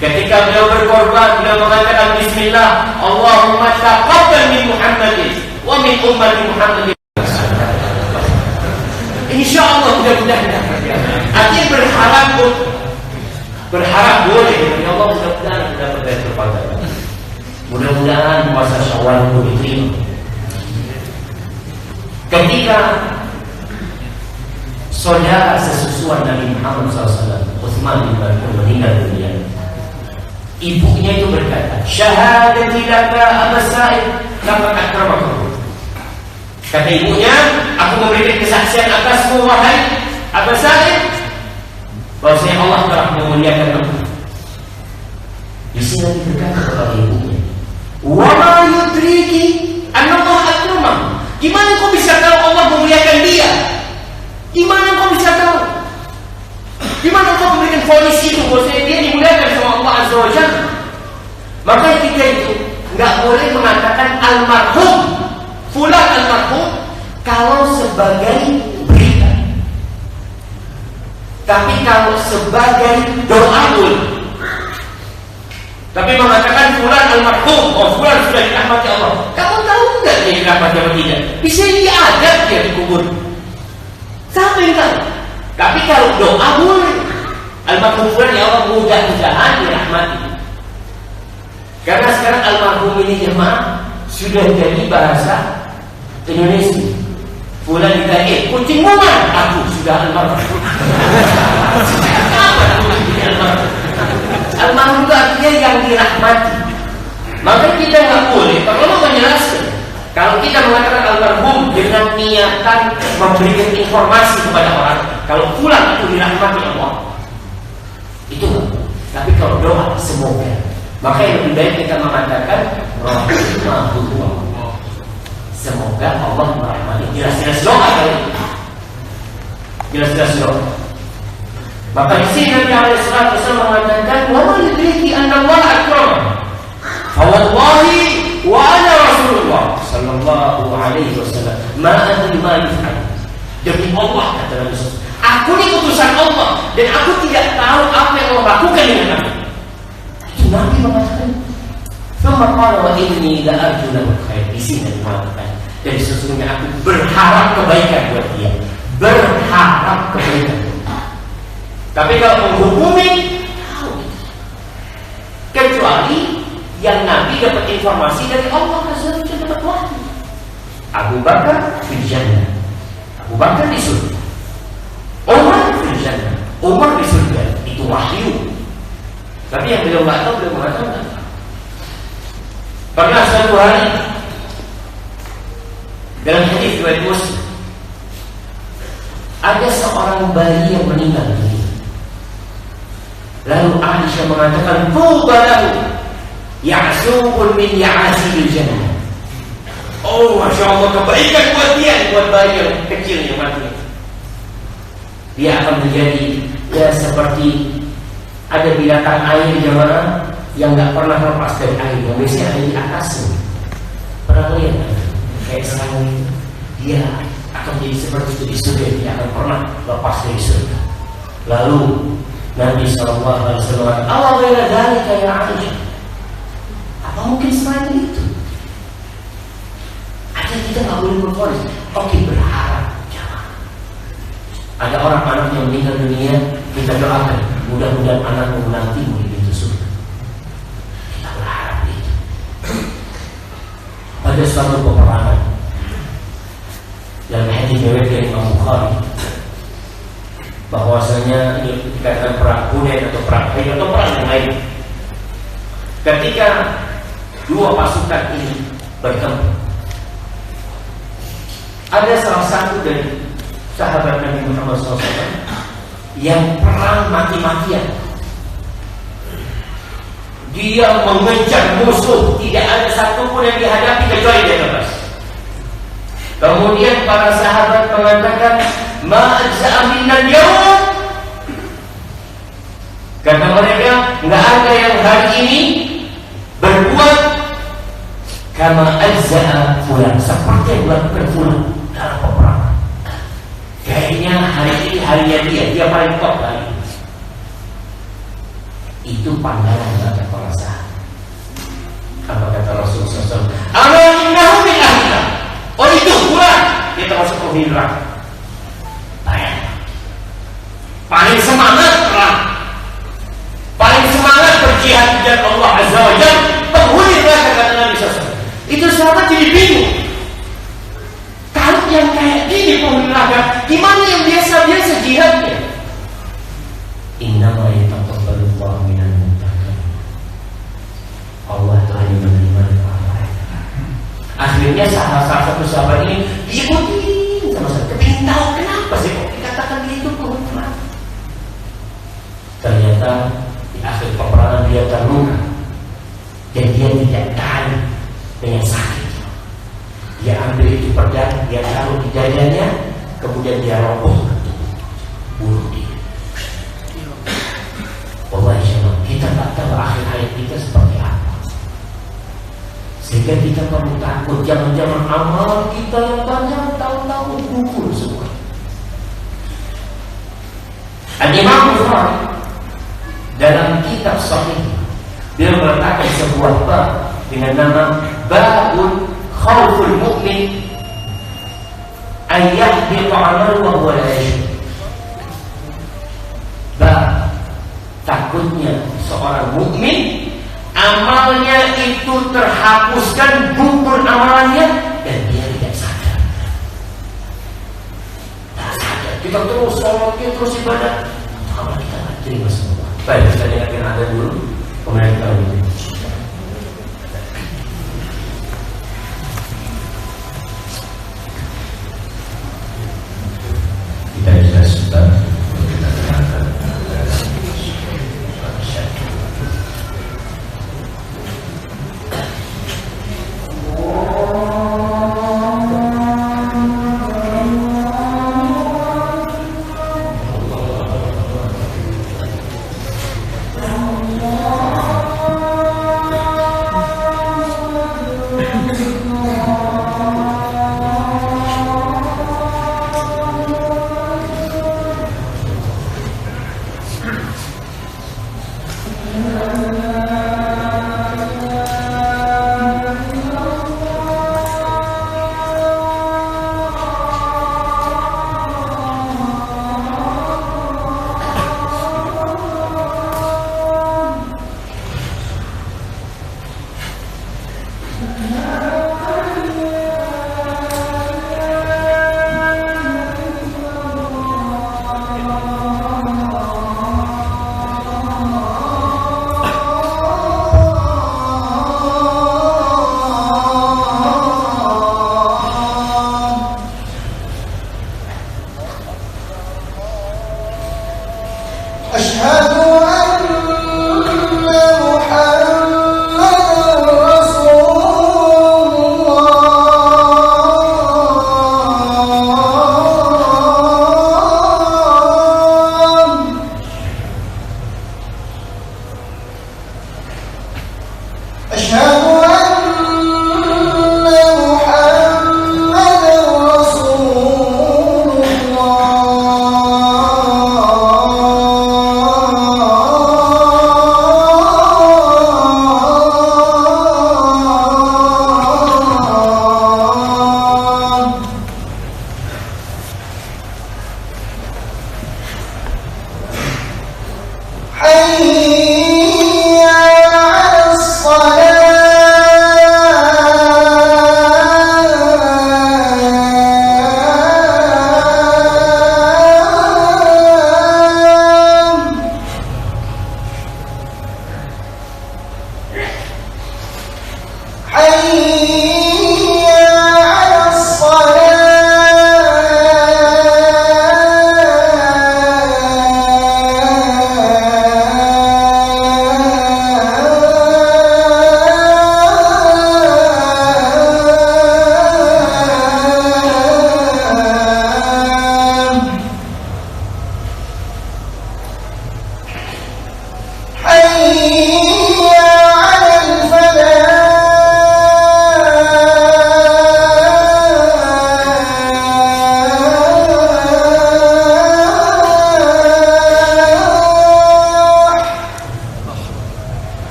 Speaker 1: ketika beliau berkorban, beliau mengatakan Bismillah, Allahumma taqabbal min Muhammadin wa min ummati Muhammadin. Insya Allah mudah-mudahan. Artinya berharap boleh. Ya Allah mudah-mudahan kita dapat berpahala. Mudah-mudahan puasa Syawal itu diterima. Ketika saudara sesusuan Nabi Muhammad SAW, Utsman bin Affan meninggal dunia, ibunya itu berkata, "Syahadati laka Aba Sa'id, laqad akramaka." Kata ibunya, aku memberikan kesaksian atasmu wahai Aba Sa'id, bahwasanya Allah telah memuliakan kamu. Di sini berkata kepada ibunya, "Wa ma yudriki anna Allah akramah." Gimana kau bisa tahu Allah memuliakan dia? Gimana kau bisa tahu? Gimana kau memberikan vonis itu bahwasanya dia dimuliakan sama Allah Azza wa Jalla? Maka ketika itu nggak boleh mengatakan almarhum fulan almarhum kalau sebagai berita. Tapi kalau sebagai doa boleh. Tapi mengatakan fulan almarhum, oh fulan sudah dirahmati Allah. Kamu tahu nggak dia dirahmati atau tidak? Bisa diadab dia dikubur. Siapa yang tahu? Tapi kalau doa boleh. Almarhum fulan ya Allah mudah-mudahan dirahmati. Karena sekarang almarhum ini jemaah sudah jadi bahasa Indonesia. Fulan ditanya, kucing muman, aku sudah almarhum. Apa kucing almarhum? Almarhum itu artinya yang dirahmati. Maka kita nggak boleh kalau menjelaskan. Kalau kita mengatakan almarhum dengan niatan memberikan informasi kepada orang, kalau pulang itu dirahmati Allah, itu nggak. Tapi kalau doa semoga, maka yang lebih baik kita mengatakan rahimahullah. Semoga Allah merahmati. Jelas-jelas doa kali. Jelas-jelas doa. Maka di sini Nabi alaihi salatu wasallam mengatakan, "Wa ma yudriki anna Allah akram." Fawallahi wa ana Rasulullah sallallahu alaihi wasallam ma adri ma yaf'al. Demi Allah kata Nabi sallallahu alaihi wasallam, aku ini utusan Allah dan aku tidak tahu apa yang Allah lakukan dengan aku. Itu Nabi mengatakan. Thumma qala wa inni la arju lahu khair. Di sini mengatakan, dan sesungguhnya aku berharap kebaikan buat dia. Berharap kebaikan. Tapi kalau menghukumi, kecuali yang Nabi dapat informasi dari Allah Azza wa Jalla dapat wahyu. Abu Bakar fil jannah. Abu Bakar di surga. Umar fil jannah. Umar di surga. Itu wahyu. Tapi yang beliau nggak tahu, beliau mengatakan pernah suatu hari dalam hadis riwayat Muslim ada seorang bayi yang meninggal dunia. Lalu Aisyah mengatakan, "Tuba lahu ya'subun min ya'asil jannah." Oh, masya Allah, kebaikan buat dia, buat bayi yang kecil yang mati. Dia akan menjadi ya seperti ada binatang air jamaah yang nggak pernah lepas dari air, yang biasanya ada di atasnya. Pernah lihat? Kayak sekarang dia akan jadi seperti itu di surga, dia akan pernah lepas dari surga. Lalu Nabi SAW, "Allah bela dari kayak Aisyah." Apa mungkin selain itu? Ada kita nggak boleh berfonis. Oke, berharap. Jangan. Ada orang anak yang meninggal dunia, kita doakan mudah-mudahan anakmu menantimu di pintu surga. Kita berharap itu. Pada suatu peperangan dalam hadis riwayat dari Imam Bukhari, bahwasanya ini dikatakan perang Hunain atau perang Uhud atau perang yang lain. Ketika dua pasukan ini bertemu, ada salah satu dari sahabat Nabi Muhammad SAW yang perang mati-matian. Dia mengejar musuh, tidak ada satupun yang dihadapi kecuali dia bebas. Kemudian para sahabat mengatakan, "Ma ajza'a minnal yawm." Kata mereka, nggak ada yang hari ini berbuat kama ajza'a fulan, seperti yang dilakukan fulan dalam peperangan. Kayaknya hari ini harinya dia paling top kali. Itu pandangan kata para sahabat. Apa kata Rasulullah SAW? "Ama innahu min ahli." Oh itu fulan, dia termasuk penghuni neraka. Paling semangat perang, paling semangat berjihad di jalan Allah Azza wa Jalla, penghuni neraka kata Nabi SAW. Itu sahabat jadi bingung. Kalau yang kayak gini penghuni neraka, gimana yang biasa-biasa jihadnya? Innama yataqabbalullahu minal muttaqin. Allah telah menerima doa mereka. Akhirnya salah satu sahabat ini ikuti sama saya, kepingin tahu kenapa sih kok dikatakan dia itu penghuni neraka. Ternyata di akhir peperangan dia terluka dan dia tidak tahan dengan sakit. Dia ambil itu pedang, dia taruh di dadanya, kemudian dia roboh ke tubuh, bunuh dia. Wallahi syaitan, kita tak tahu akhir hayat kita seperti apa, sehingga kita perlu takut jangan-jangan amal kita yang banyak tahu-tahu gugur semua. Al-Imam Bukhari dalam kitab Sahih dia meletakkan sebuah bab dengan nama Babul Khawful Mu'min Ayyahbiqa amalu wa huwa la yash'ur. Bab takutnya seorang mukmin amalnya itu terhapuskan, gugur amalannya dan dia tidak sadar. Tak sadar. Kita terus sholat, kita terus ibadah, amal kita tidak terima semua. Baik, kita dengarkan ada dulu, kemudian kita lanjut.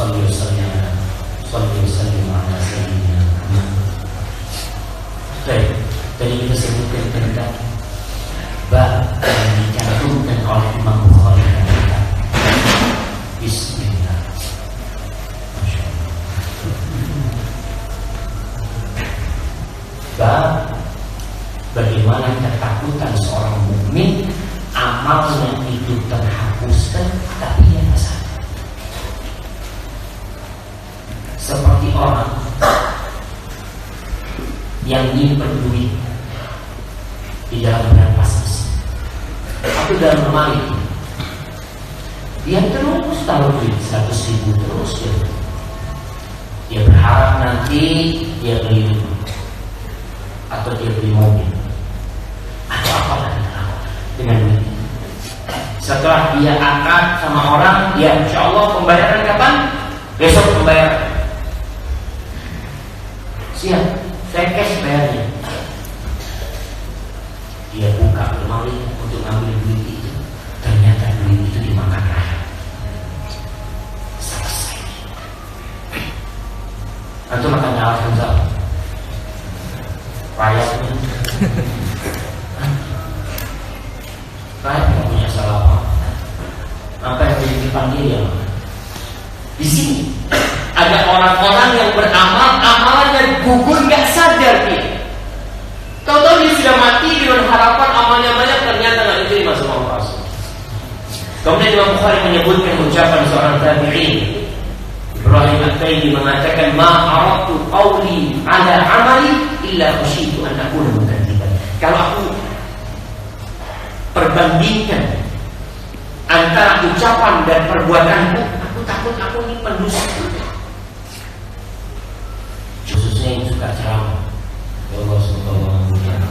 Speaker 1: salli wa sallim ala sayyidina Muhammad. Baik, tadi kita sebutkan tentang bab yang dicantumkan oleh Imam Bukhari dan kita. Bismillah. Masya Allah. Bab bagaimana ketakutan seorang mukmin amalnya itu terhapuskan tapi dia tak sadar. Seperti orang yang nyimpen duit di dalam berangkas mesin atau dalam lemari, dia terus taruh duit 100.000 terus dia berharap nanti dia beli rumah atau dia beli mobil atau apalah dengan duit. Setelah dia akad sama orang, ya insya Allah pembayaran kapan? Besok pembayaran. Siap, saya cash bayarnya. Dia buka lemari untuk ngambil duit itu, ternyata duit itu dimakan rayap. Selesai. Antum makan nyala Hamzah. Rayapnya. Rayap nggak punya salah apa. Apa yang dipanggil ya? Di sini ada orang-orang yang beramal, amalannya gugur nggak sadar dia. Tahu-tahu dia sudah mati dengan harapan amalnya banyak, ternyata nggak diterima sama Allah. Kemudian Imam Bukhari menyebutkan ucapan seorang tabi'in Ibrahim At-Taymi mengatakan, "Ma aradtu qawli ala amali illa khasyitu an akuna mukadziban." Kalau aku perbandingkan antara ucapan dan perbuatanku, aku takut aku ini pendusta. Khususnya yang suka ceramah. Ya Allah subhanahu wa ta'ala.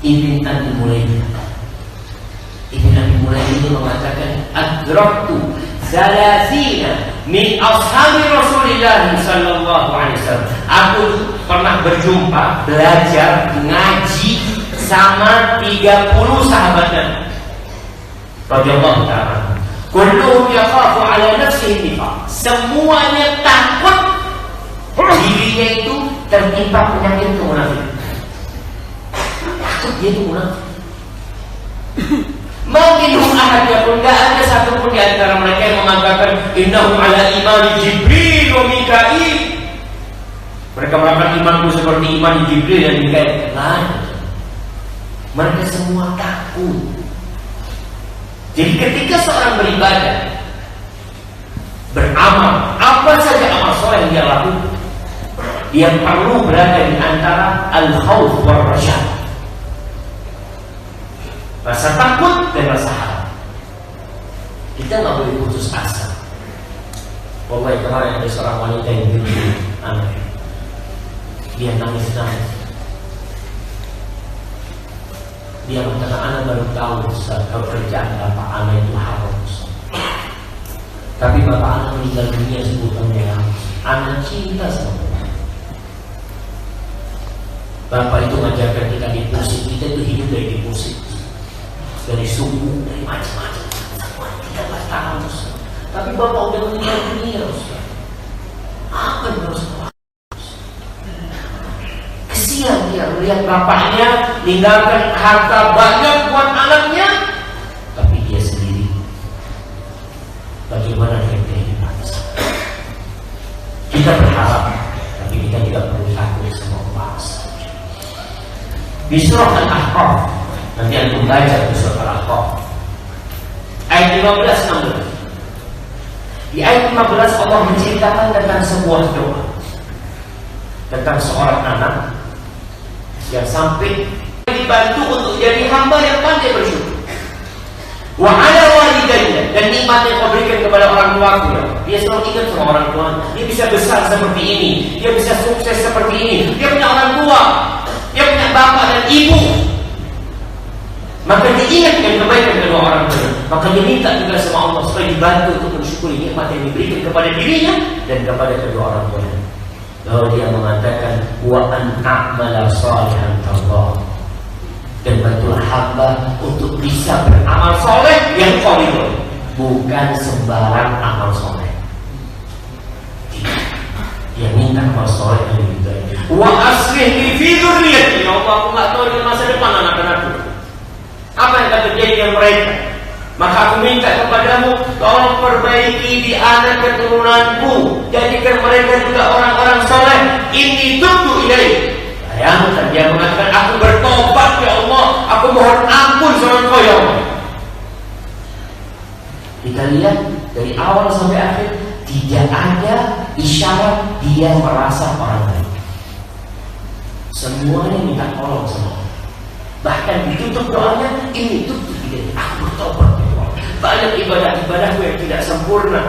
Speaker 1: Ibn Abi Mulayyah ini mengatakan, "Adraktu salasina min ashabi Rasulillah sallallahu alaihi wasallam." Aku pernah berjumpa, belajar, ngaji sama 30 sahabat Nabi radhiyallahu ta'ala. Kulluhum yakhafu ala nafsihi nifaq. Semuanya takut dirinya itu tertimpa penyakit kemunafikan. Takut dia itu munafik. Mungkin ahadnya pun tidak ada satupun di antara mereka yang mengatakan innahu ala imani Jibril wa Mikail. Mereka mengatakan imanku seperti iman Jibril dan Mikail. Mereka semua takut. Jadi ketika seorang beribadah, beramal, apa saja amal soleh yang dia lakukan, dia perlu berada di antara al-khawf wal raja, rasa takut dan rasa harap. Kita nggak boleh putus asa. Wallahi kemarin ada seorang wanita yang berdiri anak, dia nangis. Dia mengatakan, anak baru tahu Ustaz, kalau kerjaan bapak anak itu haram. Tapi bapak anak meninggal dunia 10 tahun yang lalu. Anak cinta sama bapak. Bapak itu mengajarkan kita deposit. Kita itu hidup dari deposit, dari suku, dari macam-macam. Semua 13 tahun Ustaz. Tapi bapak udah meninggal dunia Ustaz. Apa yang harus bapak? Kesian dia melihat bapaknya meninggalkan harta banyak buat anaknya, tapi dia sendiri bagaimana dengan kehidupan? Kita berharap, tapi kita tidak perlu takut sama Allah. Di surah Al-Ahqaf, nanti antum baca di surah Al-Ahqaf ayat 15-16. Di ayat 15 Allah menceritakan tentang sebuah doa, tentang seorang anak yang sampai dibantu untuk jadi hamba yang pandai bersyukur. Wa ala walidayya, dan nikmat yang kau berikan kepada orang tuaku. Dia selalu ingat sama orang tuanya. Dia bisa besar seperti ini, dia bisa sukses seperti ini. Dia punya orang tua, dia punya bapak dan ibu. Maka dia ingat dengan kebaikan kedua orang tua. Maka dia minta juga sama Allah supaya dibantu untuk mensyukuri nikmat yang diberikan kepada dirinya dan kepada kedua orang tuanya. Lalu dia mengatakan wa an a'mala salihan Allah, dan betul-betul hamba untuk bisa beramal soleh yang qawiyun, bukan sembarang amal soleh. Dia minta amal soleh yang lebih baik. Wa aslih li fi dzurriyyati, ya Allah, aku nggak tahu di masa depan anak-anakku apa yang akan terjadi dengan mereka. Maka aku minta kepadamu, tolong perbaiki di anak keturunanku, jadikan mereka juga orang-orang soleh. Inni tubtu ilaik. Bayangkan dia mengatakan, aku bertobat ya Allah, aku mohon ampun sama Engkau ya Allah. Kita lihat dari awal sampai akhir tidak ada isyarat dia merasa orang lain. Semuanya minta tolong sama Allah. Bahkan ditutup doanya, ini tutup ilaik, aku bertobat. Banyak ibadah-ibadahku yang tidak sempurna,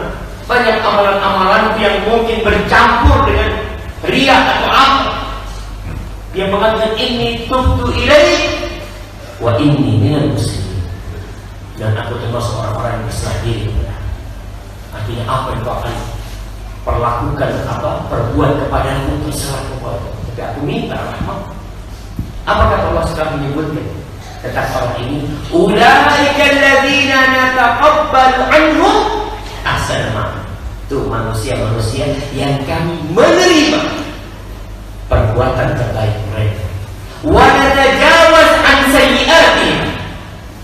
Speaker 1: banyak amalan-amalanku yang mungkin bercampur dengan riya atau apa. Dia mengatakan inni tubtu ilaik wa inni minal muslimin, dan aku termasuk orang-orang yang berserah diri kepada. Artinya apa yang kau akan perlakukan, perbuat kepadaku, terserah kepada. Tapi aku minta rahmat. Apa kata Allah sekarang menyebutkan? Kata orang ini, ulaika alladzina nataqabbalu anhum ahsana ma. Itu manusia-manusia yang kami menerima perbuatan terbaik mereka. Wa natajawaz an sayyi'atihim,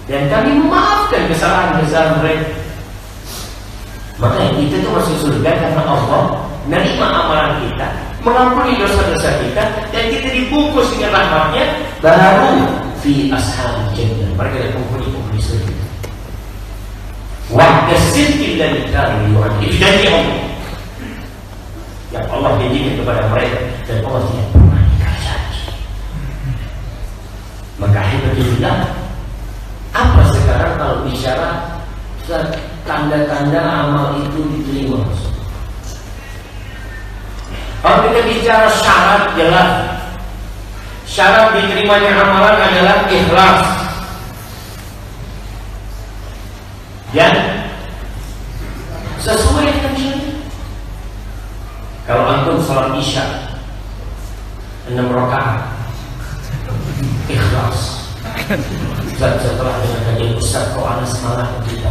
Speaker 1: dan kami memaafkan kesalahan-kesalahan mereka. Makanya kita itu masuk surga karena Allah menerima amalan kita, mengampuni dosa-dosa kita, dan kita dibungkus dengan rahmatnya. Baru fi ashabil jannah, mereka adalah penghuni surga. Wa'da sidqil ladzi kanu yu'adun, itu janji Allah yang Allah janjikan kepada mereka, dan Allah tidak pernah ingkar janji. Maka alhamdulillah, apa sekarang kalau bicara tanda-tanda amal itu diterima? Kalau kita bicara syarat, jelas syarat diterimanya amalan adalah ikhlas. Dan sesuai dengan syariat. Kalau antum salat isya 6 rakaat ikhlas, setelah dengan kajian Ustaz, kok anak semangat kita,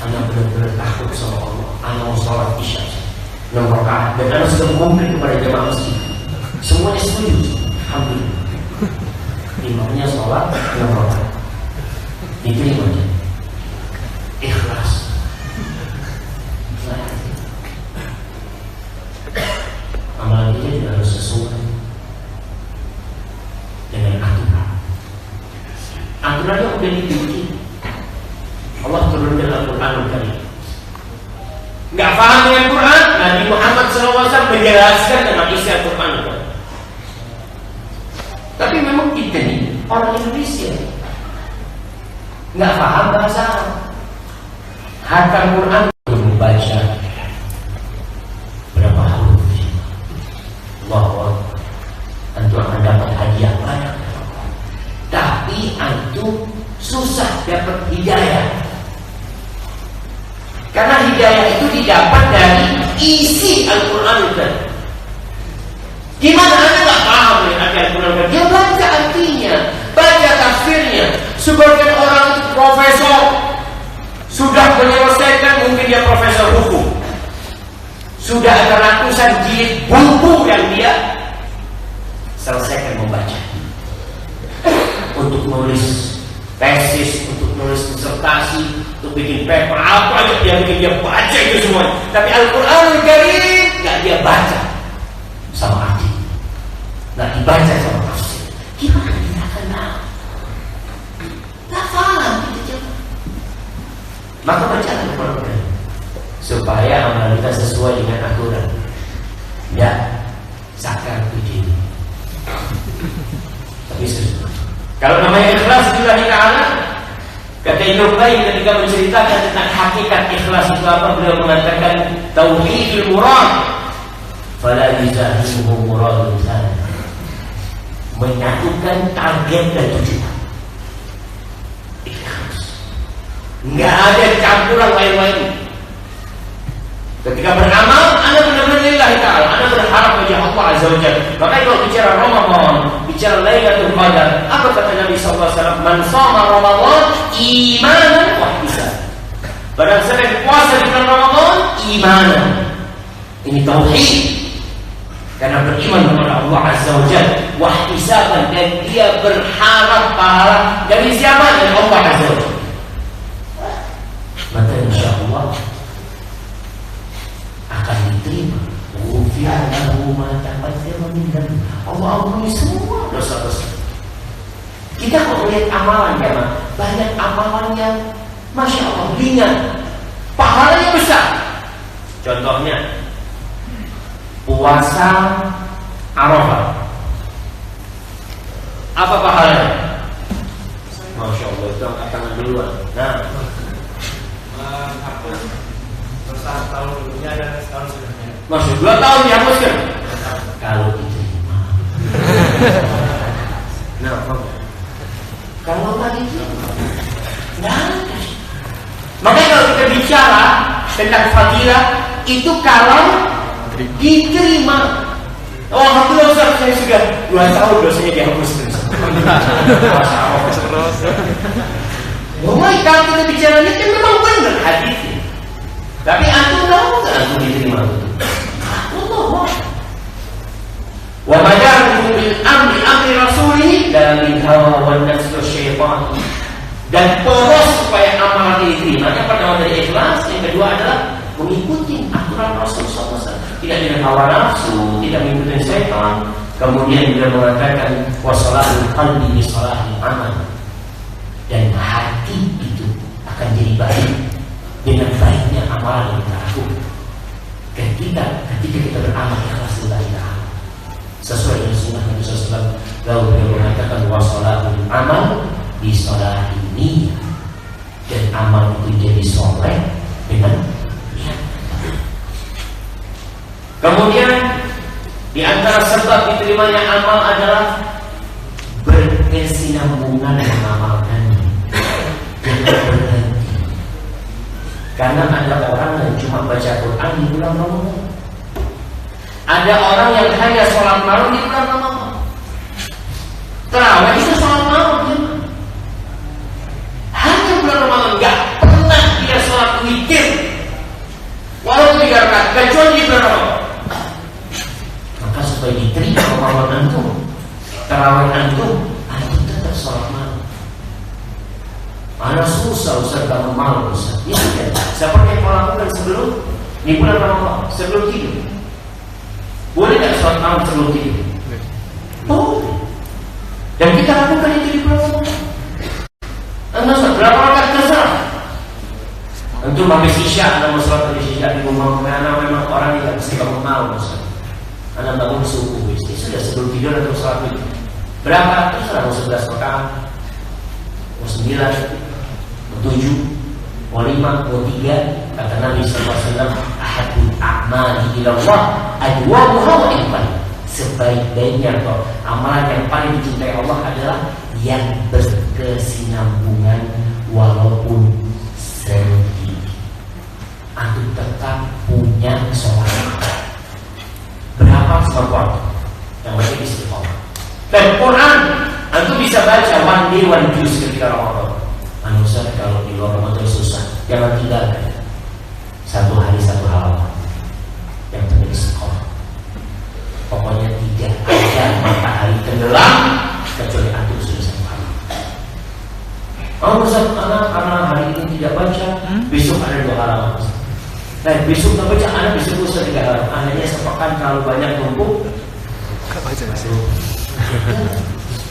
Speaker 1: anak benar-benar takut sama Allah, anak mau salat isya 6 rakaat, dan anak sudah mengumumkan kepada jemaah masjid, semuanya setuju. Alhamdulillah, imamnya sholat 6 rakaat, diterima aja. Ikhlas. Amalan kita juga harus sesuai dengan aturan. Aturannya udah dibikin. Allah turunkan Al-Quran Karim. Nggak paham dengan Quran, Nabi Muhammad SAW menjelaskan tentang isi Al-Quran. Tapi memang kita nih orang Indonesia nggak paham bahasa Arab. Hatam Quran membaca berapa huruf, bahwa antum akan dapat hadiah banyak. Tapi antum susah dapat hidayah, karena hidayah itu didapat dari isi Al-Quran kan. Gimana anda nggak paham nih arti Al-Quran kan? Dia baca artinya, baca tafsirnya. Sebagian orang itu profesor, sudah menyelesaikan, mungkin dia profesor hukum, sudah ada ratusan jilid buku yang dia selesaikan membaca untuk nulis tesis, untuk nulis disertasi, untuk bikin paper, apa aja dia bikin, dia baca itu semua. Tapi Al-Quran Karim nggak dia baca sama arti, nggak dibaca sama tafsir. Gimana kita akan tahu? Nggak paham kita coba. Maka baca Al-Quran supaya amalan kita sesuai dengan aturan. Ya, sakar puji. Tapi kalau namanya ikhlas lillahi ta'ala, kata Ibnu Qayyim ketika menceritakan tentang hakikat ikhlas itu apa, beliau mengatakan tauhidul murad fala yuzahimuhu muradun tsani, menyatukan target dan tujuan. Ikhlas, nggak ada campuran lain-lain. Ketika beramal, anda benar-benar lillahi ta'ala, anda berharap kepada Allah Azza wa Jalla. Makanya kalau bicara Ramadan, bicara Lailatul Qadar. Apa kata Nabi SAW? Man shoma Ramadan imanan wa ihtisaban. Barang siapa yang puasa di bulan Ramadan imanan. Ini tauhid. Karena beriman kepada Allah Azza wa Jalla, wa ihtisaban, dan dia berharap pahala dari siapa? Dari Allah Azza wa Jalla. Maka insyaallah akan diterima. Allah ampuni semua dosa-dosa. Kita kalau melihat amalan ya, banyak amalan yang Masya Allah ringan, pahalanya besar. Contohnya puasa Arafah. Apa pahalanya? Masya Allah, itu angkat tangan duluan. Nah,
Speaker 3: menghapus dosa tahun dulunya dan tahun sebelumnya.
Speaker 1: maksud 2 tahun dihapuskan. Kalau diterima. Nah, kalau tadi diterima, nah, maka kalau kita bicara tentang fadilah itu kalau diterima. Oh, alhamdulillah Ustaz, saya sudah 2 tahun dosanya dihapuskan. Wah, kalau kita bicara ini kan memang benar hadisnya. Tapi antum tahu nggak antum diterima? Antum tahu. Wa majaruhu bil amri rasuli la min hawa wan nafsi wasyaitan. Dan poros supaya amalan diterima yang pertama dari ikhlas, yang kedua adalah mengikuti aturan Rasulullah SAW. Tidak dengan hawa nafsu, tidak mengikuti syaitan. Kemudian dia mengatakan wasalatul qalbi bi salahil amal. Dan hati itu akan jadi baik dengan baiknya amalan yang kita lakukan. Ketika kita beramal ikhlas lillahi ta'ala sesuai dengan sunnah Nabi SAW, lalu beliau mengatakan wasalatul amal bi salahil niyyah, dan amal itu jadi soleh dengan niat. Kemudian di antara sebab diterimanya amal adalah berkesinambungan mengamalkannya, jangan berhenti. Karena ada orang yang cuma baca Quran di bulan Ramadan, ada orang yang hanya sholat malam di bulan Ramadan. Tarawih itu sholat malam hanya bulan Ramadan, nggak pernah dia sholat witir walaupun 3 rakaat kecuali di bulan Ramadan. Maka supaya diterima Ramadan antum, tarawih antum tetap sholat malam. Mana susah Ustaz bangun malam Ustaz. Ya, seperti yang melakukan sebelum di bulan Ramadan, sebelum tidur. Boleh tak sholat malam sebelum tidur? Boleh. Dan kita lakukan itu di bulan Ramadan. Anda berapa rakaat terserah. Untuk habis isya, Anda mau sholat habis isya di rumah, karena memang orang yang tak mesti bangun malam Ustaz. Anda bangun subuh, sudah sebelum tidur atau sholat itu. Berapa? Terserah, mau 11 rakaat, mau 9, mau 7, mau 5, mau 3. Kata Nabi SAW, ahadul a'mali ilallah adwamuha wa ikhwan. Sebaik-baiknya atau amalan yang paling dicintai Allah adalah yang berkesinambungan walaupun sedikit. Antum tetap punya sholat. Berapa waktu yang baca istiqomah. Dan Quran antum bisa baca one day one juz ketika Ramadan. Manusia kalau di luar Ramadan susah, jangan tinggalkan. 1 hari 1 halaman. Yang penting istiqomah. Pokoknya tidak ada matahari tenggelam kecuali antum sudah 1 halaman. Oh Ustaz, karena hari ini tidak baca, besok ada 2 halaman. Nah besok tak baca, anak besok Ustaz 3 halaman. Anaknya sepekan kalau banyak numpuk, gak baca masih.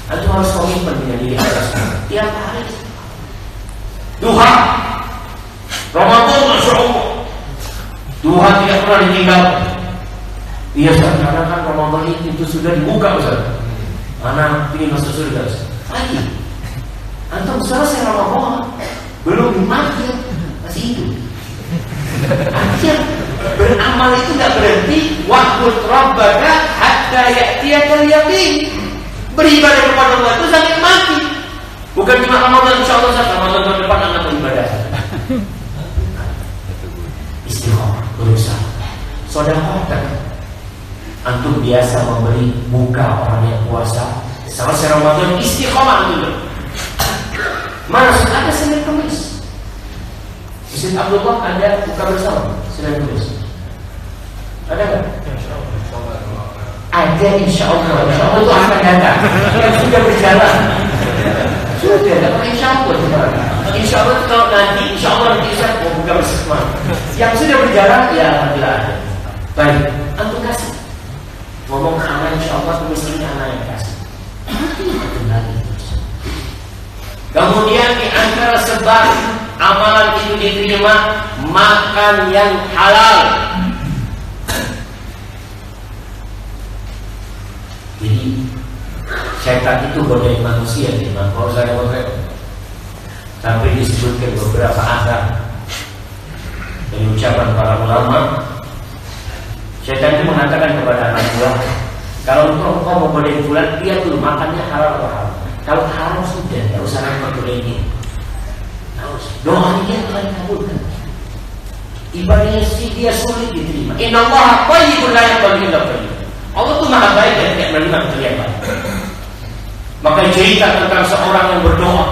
Speaker 1: Antum harus komitmen dengan diri atas tiap hari. Duha Ramadan, Masya Allah, duha tidak pernah ditinggalkan. Iya Ustaz, karena kan Ramadan itu sudah dibuka Ustaz. Anak ingin masuk surga Ustaz. Lagi antum selesai Ramadan belum mati, masih hidup. Artinya beramal itu tidak berhenti. Wa'bud rabbaka hatta ya'tiyakal yaqin. Beribadah kepada Allah itu sampai mati. Bukan cuma Ramadan, insyaallah Ramadan tahun depan akan beribadah. Istiqomah, berusaha. Sedekah. Antum biasa memberi muka orang yang puasa Selesai Ramadan istiqomah dulu. Mana ada Senin Kamis? Masjid Abdullah ada buka bersama Senin Kamis. Ada nggak? Ada, insya Allah. Insya Allah itu akan datang. Yang sudah berjalan. Sudah, datang insya Allah. Insya Allah kalau nanti, insya Allah nanti saya mau buka bersama. Yang sudah berjalan, ya alhamdulillah ada. Baik, antum kasih. Ngomong anak, insya Allah mestinya anak yang kasih. Kemudian di antara sebab amalan itu diterima, makan yang halal. Jadi syaitan itu godain manusia, kalau saya potret. Tapi disebutkan beberapa asar dari ucapan para ulama. Syaitan itu mengatakan kepada anak buah, kalau engkau mau godain bulan, dia dulu makannya halal atau haram. Kalau haram sudah, tidak usah repot godain. Doanya dia akan dikabulkan. Ibadahnya dia sulit diterima. Innallaha thayyibun la yaqbalu illa thayyib. Allah itu maha baik dan tidak menerima kecuali yang baik. Maka cerita tentang seorang yang berdoa,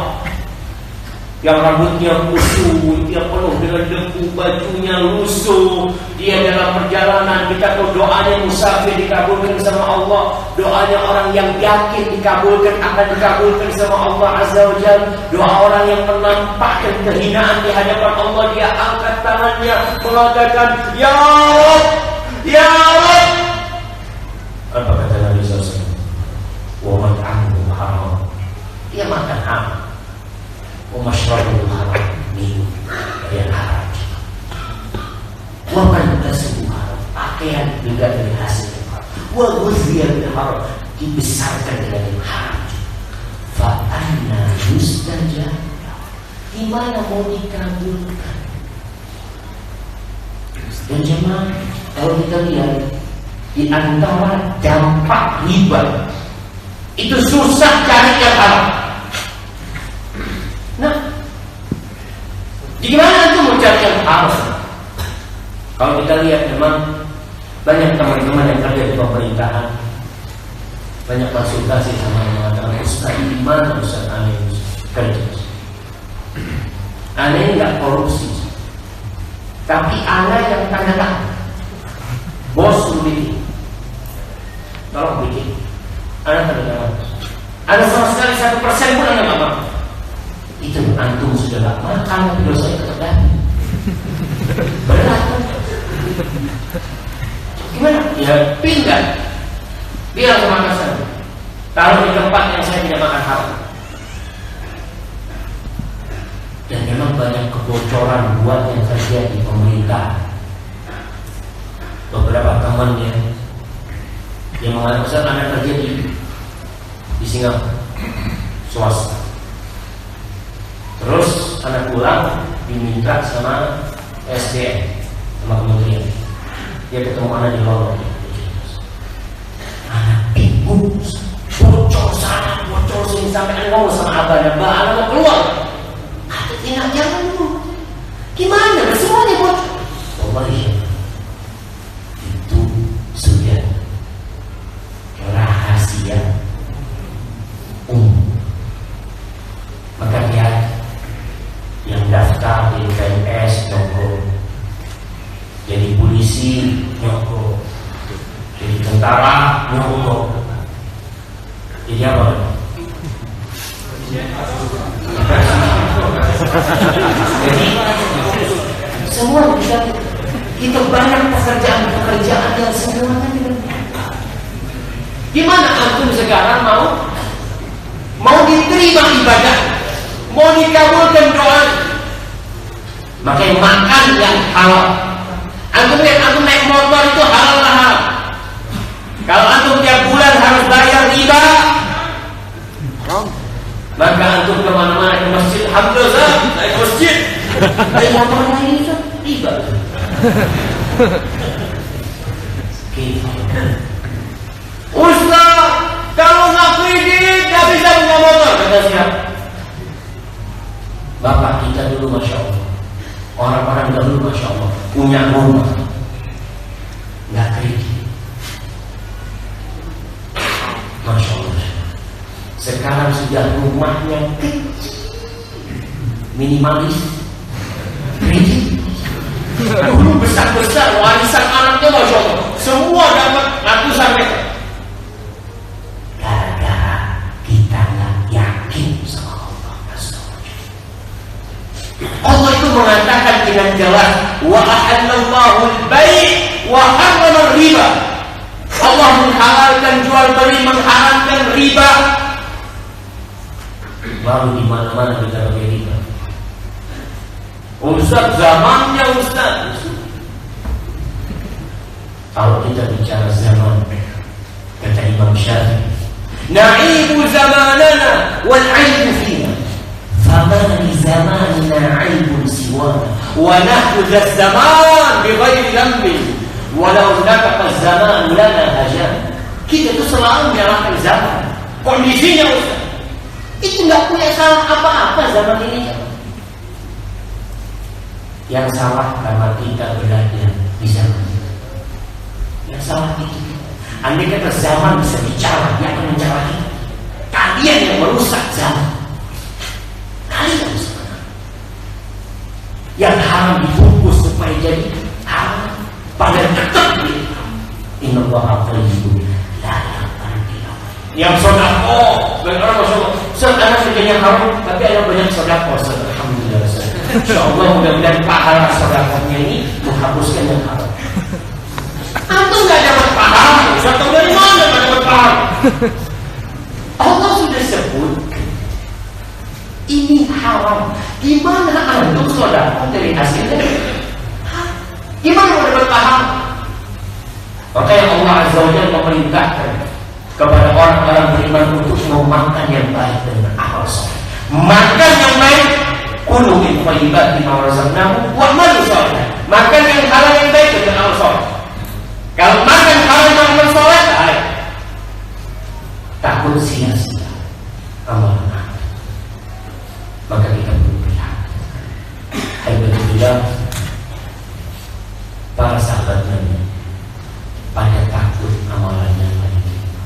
Speaker 1: yang rambutnya kusut, dia penuh dengan debu, bajunya lusuh, dia dalam perjalanan. Kita tahu doanya musafir dikabulkan sama Allah, doanya orang yang yakin dikabulkan, akan dikabulkan sama Allah Azza wa Jalla. Doa orang yang menampakkan kehinaan di hadapan Allah, dia angkat tangannya mengatakan, Ya Rabb, Ya Rabb. Apa kata Nabi SAW? Wa mat'amuhu haram. Dia makan haram. Wa mashrabuhu haram. Minum yang haram. Wa malbasuhu haram. Pakaian juga dari hasil yang haram. Wa ghuzziya bil haram. Dibesarkan dengan yang haram. Fa anna yustajab. Di mana mau dikabulkan? Dan jemaah, kalau kita lihat di antara dampak riba itu susah cari yang halal. Nah, gimana itu mau cari yang halal? Kalau kita lihat memang banyak teman-teman yang kerja di pemerintahan, banyak konsultasi sama yang mengatakan, Ustaz, di mana Ustaz aneh kerja? Aneh nggak korupsi, tapi aneh yang tanda tangan. Bos suruh bikin. Tolong bikin. Anda tanda tangan. Ada sama sekali 1% pun Anda nggak mau. Itu antum sudah gak makan, tapi dosanya tetap datang. Berat kan? Gimana? Ya pindah. Biar ke Makassar. Taruh di tempat yang saya tidak makan haram. Dan memang banyak kebocoran buat yang terjadi di pemerintah. Beberapa temannya yang mengatakan, Ustaz, Anda kerja di Singapura swasta. Terus anak pulang diminta sama SDM, sama kementerian. Dia ketemu anak di London. Anak bingung, bocor sana, bocor sini, sampai anak ngomong sama abahnya, Mbak, anak mau keluar. Ingat jangan dulu. Gimana? Semuanya bocor. Allah ya. Itu sudah rahasia umum. Maka dia yang daftar di PNS nyogok, jadi polisi nyogok, jadi tentara nyogok, jadi apa? Jadi semua bisa. Itu banyak pekerjaan yang semuanya tidak. Gimana antum sekarang mau diterima ibadah, mau dikabulkan doa, makanya makan yang halal. Antum naik motor itu halal lah halal. Kalau antum tiap bulan harus bayar riba, maka antum kemana-mana ke masjid, alhamdulillah naik masjid, naik motor lain itu riba. Ustaz, kalau nggak kredit nggak bisa punya motor. Kata siapa? Bapak kita dulu masya Allah, orang-orang dahulu masya Allah punya rumah, nggak kredit, masya Allah. sudah rumahnya kecil, minimalis, dulu besar-besar warisan anaknya, masya Allah, semua dapat ratusan meter. Gara-gara kita nggak yakin sama Allah. Allah itu mengatakan dengan jelas, wa ahallallahu al-bai' wa harrama riba. Allah menghalalkan jual beli, mengharamkan riba. Baru di mana-mana kita pakai riba. Ustaz, zamannya Ustaz. Kalau kita bicara zaman, kata Imam Syafi'i, na'ibu zamanana wal 'aibu fina. Fama li zamanina 'aibun siwana wa nahnu zaman bi ghairi dhanbin walau nataqa zaman lana hajan. Kita itu selalu menyalahkan zaman. Kondisinya Ustaz, itu nggak punya salah apa-apa zaman ini. Yang salah karena kita berada di zaman itu. Yang salah itu. Andai kata zaman bisa bicara, dia akan mencela kita. Kalian yang merusak zaman. Kalian sebenarnya yang haram dibungkus supaya jadi haram, pada tetap di Inna Allah tayyibun la yaqbalu illa yang sedekah. Banyak orang masya Allah, anak kerjanya haram tapi ada banyak sedekah. Alhamdulillah. Insyaallah mudah-mudahan pahala sedekahnya ini menghapuskan yang haram. Antum nggak dapat pahala, Ustaz tahu dari mana nggak dapat pahala? Allah sudah sebut ini haram. Gimana antum sedekah dari hasilnya? Gimana mau dapat pahala? Makanya Allah Azza wa Jalla memerintahkan kepada orang-orang beriman untuk memakan yang baik dengan amal saleh. Makan yang baik, kulu min thayyibati ma razaqnakum wa'malu shalihan. Makan yang halal yang baik dengan amal saleh. Kalau makan halal dengan amal saleh, takut sia-sia amalan Anda. Maka kita berpihak. Alhamdulillah, para sahabat Nabi pada takut amalannya pada diterima.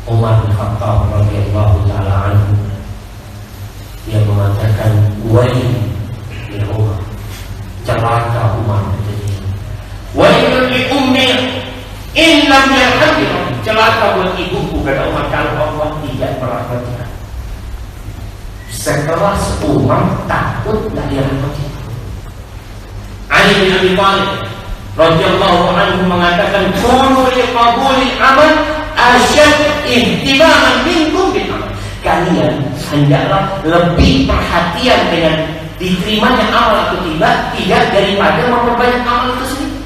Speaker 1: Umar bin Khattab radhiyallahu taala anhu yang mengatakan, wail ya Umar, celaka Umar menjadi wail li ummi in lam yarhamni, celaka buat ibuku kata Umar kalau Allah tidak merahmati. Setelah Umar takut tidak dirahmati. Ali bin Abi Thalib radhiyallahu anhu mengatakan, "Qulu li qabuli amal asyad ihtimaman minkum bil amal." Kalian hendaklah lebih perhatian dengan diterimanya amal atau tidak daripada memperbanyak amal itu sendiri.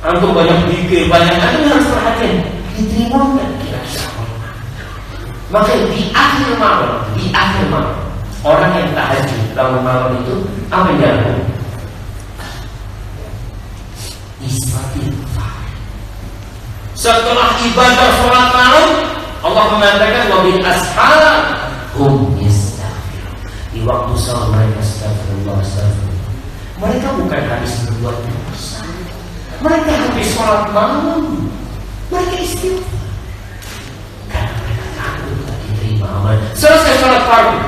Speaker 1: Antum banyak pikir, banyak harus perhatian diterima dan kira-kira. Maka di akhir malam orang yang tahajud bangun malam itu apa yang dilakukan? Istighfar. Setelah ibadah sholat malam, Allah mengatakan wabil ashar hum yastaghfirun. Di waktu sholat mereka astagfirullah. Mereka bukan habis berbuat dosa, mereka habis sholat malam, mereka istighfar karena mereka takut tak diterima amal. Selesai sholat fardu,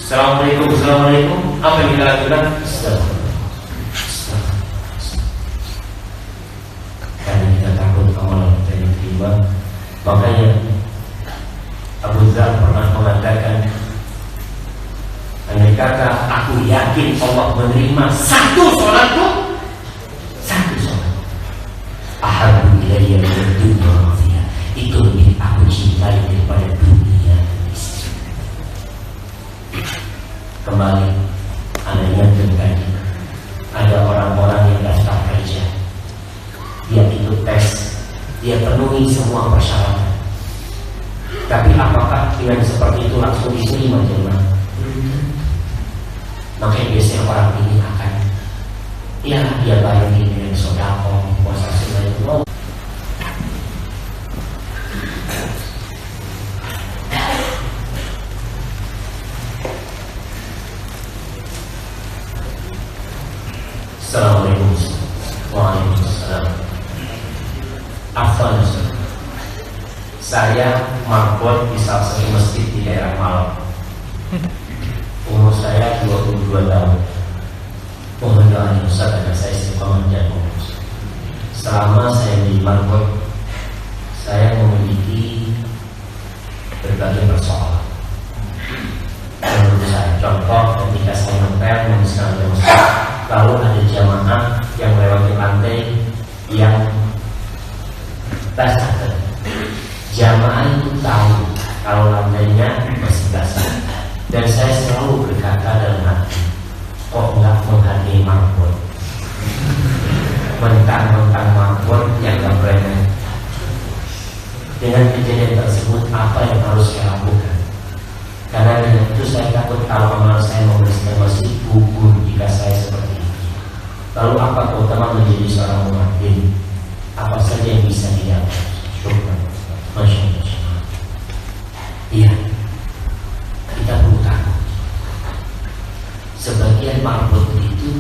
Speaker 1: Assalamualaikum. Apa yang kita lakukan? Karena kita takut amalan kita diterima. Makanya Abu Dzar pernah mengatakan, andai kata aku yakin Allah menerima satu sholatku, ahabbu ilayya min dunya wa ma fiha, itu lebih aku cintai daripada dunia dan istri. Kembali Anda ingatkan tadi, ada orang-orang yang daftar kerja, dia ikut tes, dia penuhi semua persyaratan, tapi apakah dengan seperti itu langsung diterima jemaah? Makanya biasanya orang ini akan dia barengi dengan sedekah, puasa sunnah itu. Assalamualaikum. Waalaikumsalam. Afwan. saya marbot di salah satu masjid di daerah Malang. Umur saya 22 tahun. Mohon doanya Ustaz agar saya istiqomah dan fokus. Selama saya di marbot, saya memiliki berbagai persoalan. Menurut saya, contoh ketika saya ngepel memisahkan masjid, lalu ada jamaah yang melewati lantai yang basah. Jamaah itu tahu kalau lantainya masih basah, dan saya selalu berkata dalam hati, kok nggak menghargai marbot, mentang-mentang marbot yang nggak berenang. Dengan kejadian tersebut, apa yang harus saya lakukan? Karena dengan itu saya takut kalau amal saya membersihkan masjid gugur jika saya seperti itu. Lalu apa keutamaan menjadi seorang muadzin? Apa saja yang bisa didapat? Syukur, masya Allah. Iya, kita perlu tahu. Sebagian marbot itu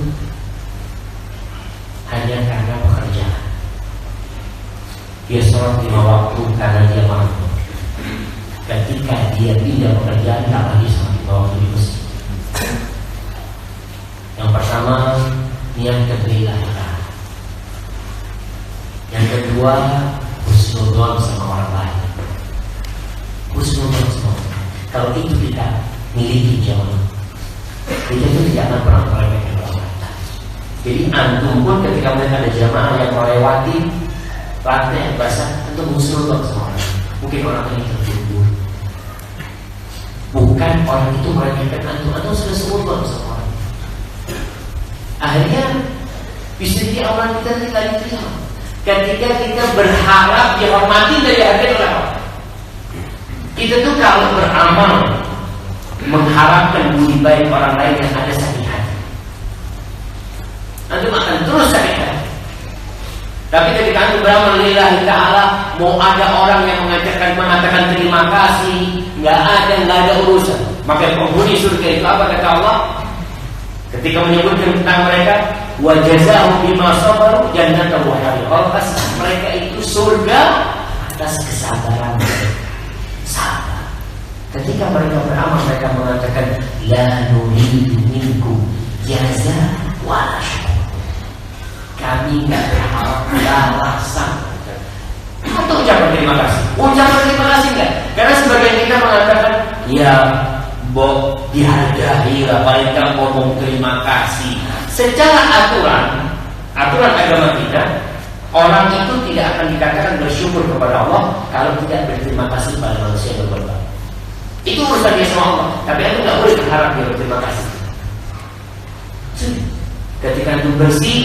Speaker 1: hanya karena pekerjaan. Dia sholat 5 waktu karena dia marbot. Ketika dia pindah pekerjaan, tak lagi sholat 5 waktu di masjid. Yang pertama, niat keberlillahan. Yang kedua, husnuzon sama orang lain. Husnuzon sama orang lain. Kalau itu kita miliki jamaah, kita itu tidak akan pernah meremehkan orang lain. Jadi antum pun ketika melihat ada jamaah yang melewati lantai yang basah, antum husnuzon sama orang lain. Mungkin orang ini tertidur. Bukan orang itu meremehkan antum, antum sudah suzon sama orang. Akhirnya bisa jadi amal kita tidak diterima. Ketika kita berharap dihormati dari hati orang. Kita tuh kalau beramal mengharapkan budi baik orang lain yang ada sakit hati, antum akan terus sakit hati. Tapi ketika antum beramal lillahi ta'ala, mau ada orang yang mengatakan terima kasih, nggak ada urusan. Maka penghuni surga itu apa kata Allah? Ketika menyebutkan tentang mereka, wa jazaa'u bima sabaru jannatan wa harira. Mereka itu surga atas kesabaran mereka. Sabar. Ketika mereka beramal, mereka mengatakan la nuridu minkum jazaa wala syukur. Kami tidak berharap balasan atau ucapan terima kasih. Ucapan terima kasih enggak? Karena sebagian kita mengatakan ya dihargai lah, paling tidak ngomong terima kasih. Secara aturan agama kita, orang itu tidak akan dikatakan bersyukur kepada Allah kalau tidak berterima kasih pada manusia yang berbuat. Itu urusan dia sama Allah. Tapi itu nggak boleh berharap dia berterima kasih. Ketika itu bersih,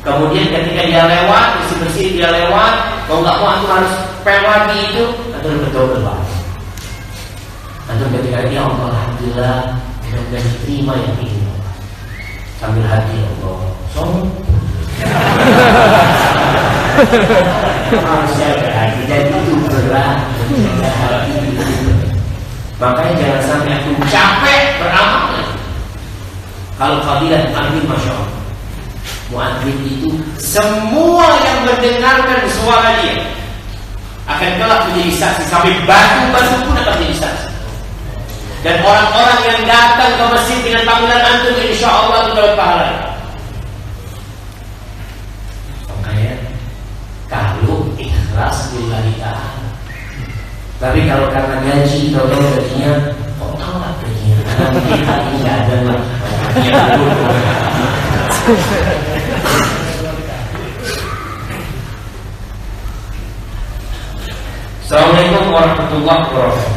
Speaker 1: kemudian ketika dia lewat, bersih dia lewat, kalau nggak mau antum harus pel lagi itu, antum berdoa. Antum ketika dia Allah, alhamdulillah, mudah-mudahan diterima yang ini. Sambil hati Allah, harusnya berhati dan itu berat. Makanya jangan sampai aku capek beramal. Kalau fadilah muadzin, masya Allah, muadzin itu semua yang mendengarkan suara dia akan kelak menjadi saksi, sampai batu-batu pun akan menjadi saksi. Dan orang-orang yang datang ke masjid dengan panggilan antum, insya Allah itu dapat pahala. Makanya kalau ikhlas lillahi ta'ala. Tapi kalau karena gaji, tahu gajinya, potong lah gajinya. Nanti hari ini nggak ada lah. Assalamualaikum warahmatullahi wabarakatuh.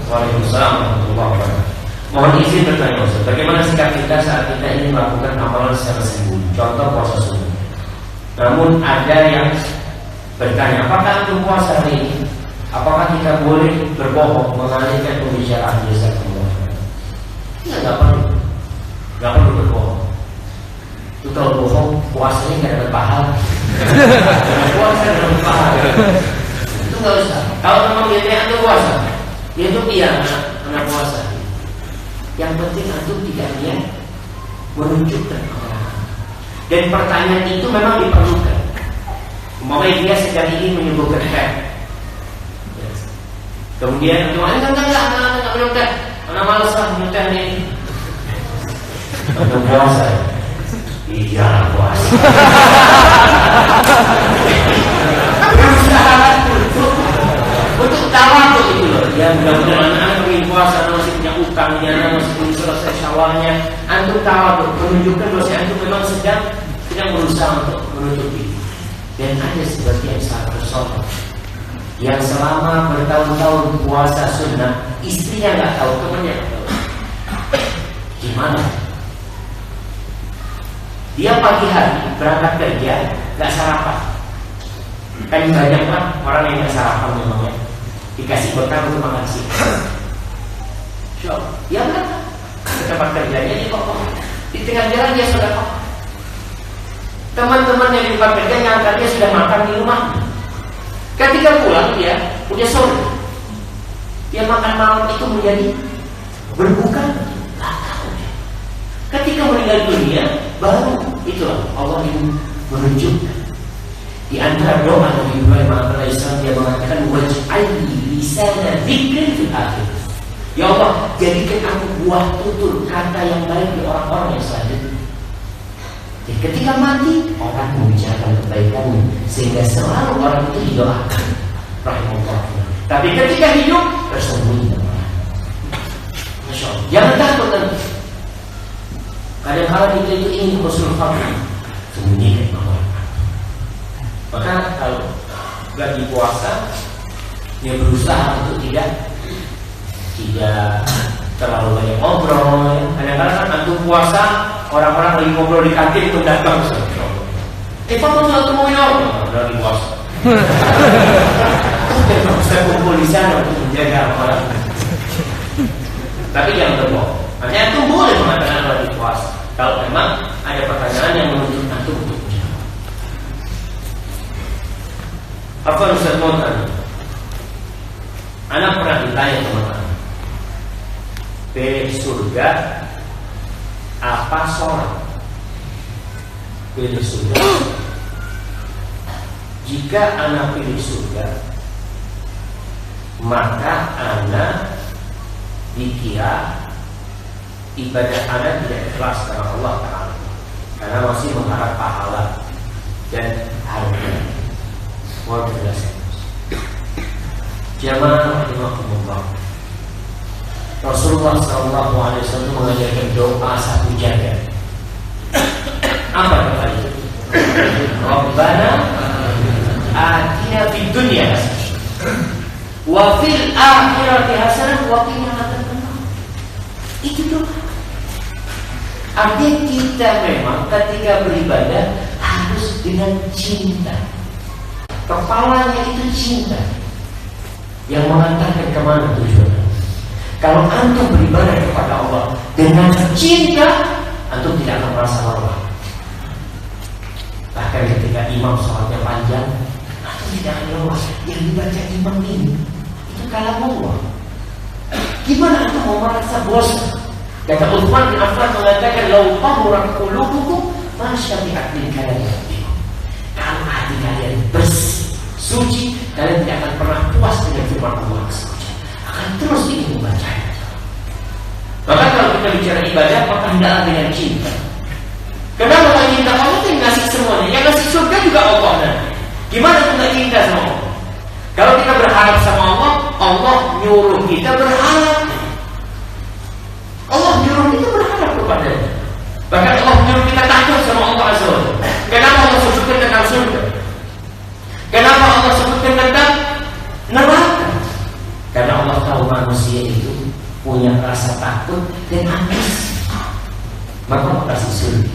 Speaker 1: Waalaikumsalam warahmatullahi wabarakatuh. Mohon izin bertanya Ustaz, bagaimana sikap kita saat kita ingin melakukan amalan secara sembunyi? Contoh puasa sunnah. Namun ada yang bertanya, apakah itu puasa hari ini? Apakah kita boleh berbohong, mengalihkan pembicaraan biasa kemudian? Ya, nggak perlu berbohong. Itu kalau bohong, puasanya nggak dapat pahala. Puasa dapat pahala. Itu nggak usah. Kalau memang dia itu puasa, dia itu anak puasa. Yang penting antum tidak niat menunjukkan orang. Dan pertanyaan itu memang diperlukan. Umpamanya dia sedang ingin menyembuhkan Kemudian enggak, anak minum teh. Anak malas lah minum teh ini. Untuk puasa. Iya, puasa. Berusaha untuk tawadhu itu loh. Ya mudah-mudahan anak ingin puasa, masih punya utang, anak masih belum selesai syawalnya. Antum tawadhu menunjukkan bahwa antum memang sedang berusaha untuk menutupi. Dan ada sebagian sahabat soleh yang selama bertahun-tahun puasa sunnah, istrinya nggak tahu, temannya nggak tahu. Gimana? Dia pagi hari berangkat kerja nggak sarapan. Kan banyak kan orang yang nggak sarapan memangnya, dikasih bekal untuk makan siang. Dia berangkat ke tempat kerjanya di pokok. Di tengah jalan dia sudah kok. Teman-teman yang di tempat kerja nyangka dia sudah makan di rumah. Ketika pulang dia udah sore. Dia makan malam itu menjadi berbuka. Nggak tahu. Ketika meninggal dunia baru itulah Allah ingin menunjukkan. Di antara doa Nabi Ibrahim alaihissalam dia mengatakan waj'alni lisana dzikrin fil akhir. Ya Allah, jadikan aku buah tutur kata yang baik di orang-orang yang selanjutnya. Jadi ketika mati orang membicarakan kebaikan sehingga selalu orang itu didoakan rahimahullah. Tapi ketika hidup tersembunyi. Masya Allah. Jangan takut nanti. Kadang-kadang kita itu ingin husnul khatimah, sembunyikan Allah. Maka kalau lagi puasa, dia berusaha untuk tidak terlalu banyak ngobrol. Kadang-kadang kan antum puasa, orang-orang lagi ngobrol di kantin itu datang. Pak mau ketemu ya? Lagi puasa. Kita kumpul di sana untuk menjaga orang. Tapi jangan berbohong. Artinya antum boleh mengatakan lagi puasa. Kalau memang ada pertanyaan yang menuntut antum untuk menjawab. Apa Ustaz Montan? Anak pernah ditanya teman-teman, pilih surga apa sholat? Pilih surga. Jika anak pilih surga, maka anak dikira ibadah anak tidak ikhlas karena Allah Ta'ala, karena masih mengharap pahala dan harga. Mohon penjelasan. Jamaah rahimakumullah. Rasulullah SAW mengajarkan doa satu jaga. Apa doa itu? Rabbana atina fid dunya hasanah wa fil akhirati hasanah wa qina adzabannar. Itu doa. Artinya kita memang ketika beribadah harus dengan cinta. Kepalanya itu cinta yang mengantarkan kemana tujuannya. Kalau antum beribadah kepada Allah dengan cinta, antum tidak akan merasa lelah. Bahkan ketika imam sholatnya panjang, antum tidak akan lelah. Yang dibaca imam ini itu kalam Allah. Gimana antum mau merasa bosan? Kata Utsman bin Affan mengatakan, "Lau tahurat qulubukum ma syabi'at min kalami rabbikum." Kalau hati kalian bersih, suci, kalian tidak akan pernah puas dengan firman Allah. Akan terus ingin membacanya. Maka kalau kita bicara ibadah, maka hendaklah dengan cinta. Kenapa kalau cinta Allah itu ngasih semuanya? Yang ngasih surga juga Allah nanti. Gimana kita cinta sama Allah? Kalau kita berharap sama Allah, Allah nyuruh kita berharap. Allah nyuruh kita berharap kepadanya. Bahkan Allah nyuruh kita takut sama Allah Azza wa Jalla. Kenapa Allah sebutkan tentang surga? Kenapa Allah sebutkan tentang neraka? Karena Allah tahu manusia itu punya rasa takut dan ambisi. Maka Allah kasih surga.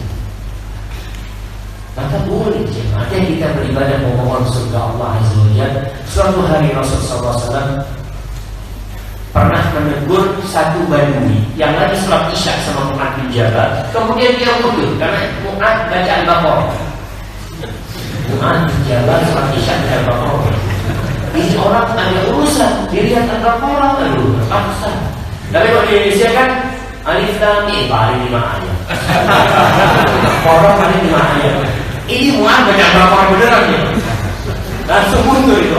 Speaker 1: Maka boleh jemaatnya kita beribadah memohon surga Allah Azza wa Jalla. Suatu hari Rasulullah SAW pernah menegur satu badui yang lagi sholat isya sama Mu'adz bin Jabal. Kemudian dia mundur karena Mu'adz baca Al-Baqarah. Mu'adz bin Jabal sholat isya di Al-Baqarah. Ini orang ada urusan, dilihat Al-Baqarah, aduh, paksa. Tapi kalau di Indonesia kan Alif Lam Mim paling 5 ayat. Al-Baqarah paling 5 ayat. Ini Mu'adz baca Al-Baqarah beneran ya. Langsung mundur itu.